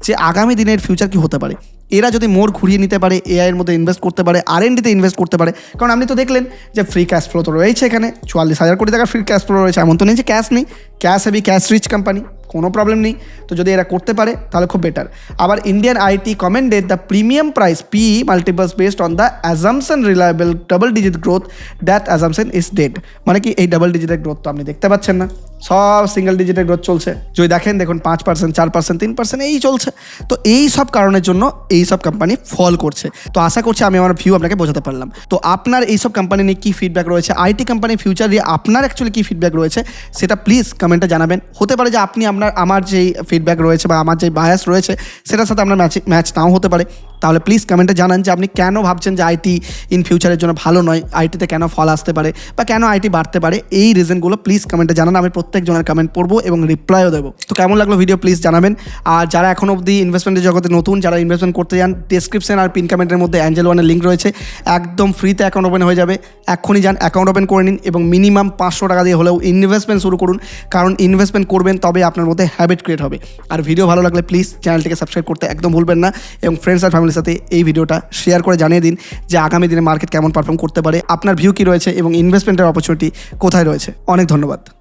যে আগামী দিনের ফিউচার কী হতে পারে। এরা যদি মোড় ঘুরিয়ে নিতে পারে, এআইয়ের মধ্যে ইনভেস্ট করতে পারে, R&Dতে ইনভেস্ট করতে পারে, কারণ আপনি তো দেখলেন যে ফ্রি ক্যাশ ফ্লো তো রয়েছে এখানে, 44,000 কোটি টাকার ফ্রি ক্যাশ ফ্লো রয়েছে। এমন তো নেই যে ক্যাশ নেই, cash heavy, cash rich company, কোনো প্রবলেম নেই। তো যদি এরা করতে পারে তাহলে খুব বেটার। আবার Indian IT কমেন্ডেড the premium price PE multiples based on the assumption reliable double digit growth, that assumption is dead. মানে কি, এই ডাবল ডিজিটের গ্রোথ তো আপনি দেখতে পাচ্ছেন না, সব সিঙ্গেল ডিজিটের গ্রোথ চলছে। যদি দেখুন 5%, 4%, 3% এই চলছে। তো এই সব কারণের জন্য এই সব কোম্পানি ফল করছে। তো আশা করছি আমি আমার ভিউ আপনাকে বোঝাতে পারলাম। তো আপনার এই সব কোম্পানি নিয়ে কী ফিডব্যাক রয়েছে, আইটি কোম্পানির ফিউচার নিয়ে আপনার অ্যাকচুয়ালি কী ফিডব্যাক রয়েছে, সেটা প্লিজ কমেন্টে জানাবেন। হতে পারে যে আপনি আমার যেই ফিডব্যাক রয়েছে বা আমার যে বায়াস রয়েছে, সেটার সাথে আপনার ম্যাচ নাও হতে পারে। তাহলে প্লিজ কমেন্টে জানান যে আপনি কেন ভাবছেন যে আইটি ইন ফিউচারের জন্য ভালো নয়, আইটিতে কেন ফল আসতে পারে বা কেন আইটি বাড়তে পারে। এই রিজনগুলো প্লিজ কমেন্টে জানান, আমি প্রত্যেকজনের কমেন্ট পড়বো এবং রিপ্লাইও দেবো। তো কেমন লাগলো ভিডিও প্লিজ জানাবেন। আর যারা এখনও অবধি ইনভেস্টমেন্টের জগতে নতুন, যারা ইনভেস্টমেন্ট করতে যান, ডেসক্রিপশন আর পিন কমেন্টের মধ্যে অ্যাঞ্জেল ওয়ানের লিঙ্ক রয়েছে, একদম ফ্রিতে অ্যাকাউন্ট ওপেন হয়ে যাবে। এক্ষুনি যান, অ্যাকাউন্ট ওপেন করে নিন এবং মিনিমাম 500 টাকা দিয়ে হলেও ইনভেস্টমেন্ট শুরু করুন, কারণ ইনভেস্টমেন্ট করবেন তবে আপনার মধ্যে হ্যাবিট ক্রিয়েট হবে। আর ভিডিও ভালো লাগলে প্লিজ চ্যানেলটিকে সাবস্ক্রাইব করতে একদম ভুলবেন না এবং ফ্রেন্ডস আর ফ্যামিলির সাথে এই ভিডিওটা শেয়ার করে জানিয়ে দিন যে আগামী দিনে মার্কেট কেমন পারফর্ম করতে পারে, আপনার ভিউ কী রয়েছে এবং ইনভেস্টমেন্টের অপরচুনিটি কোথায় রয়েছে। অনেক ধন্যবাদ।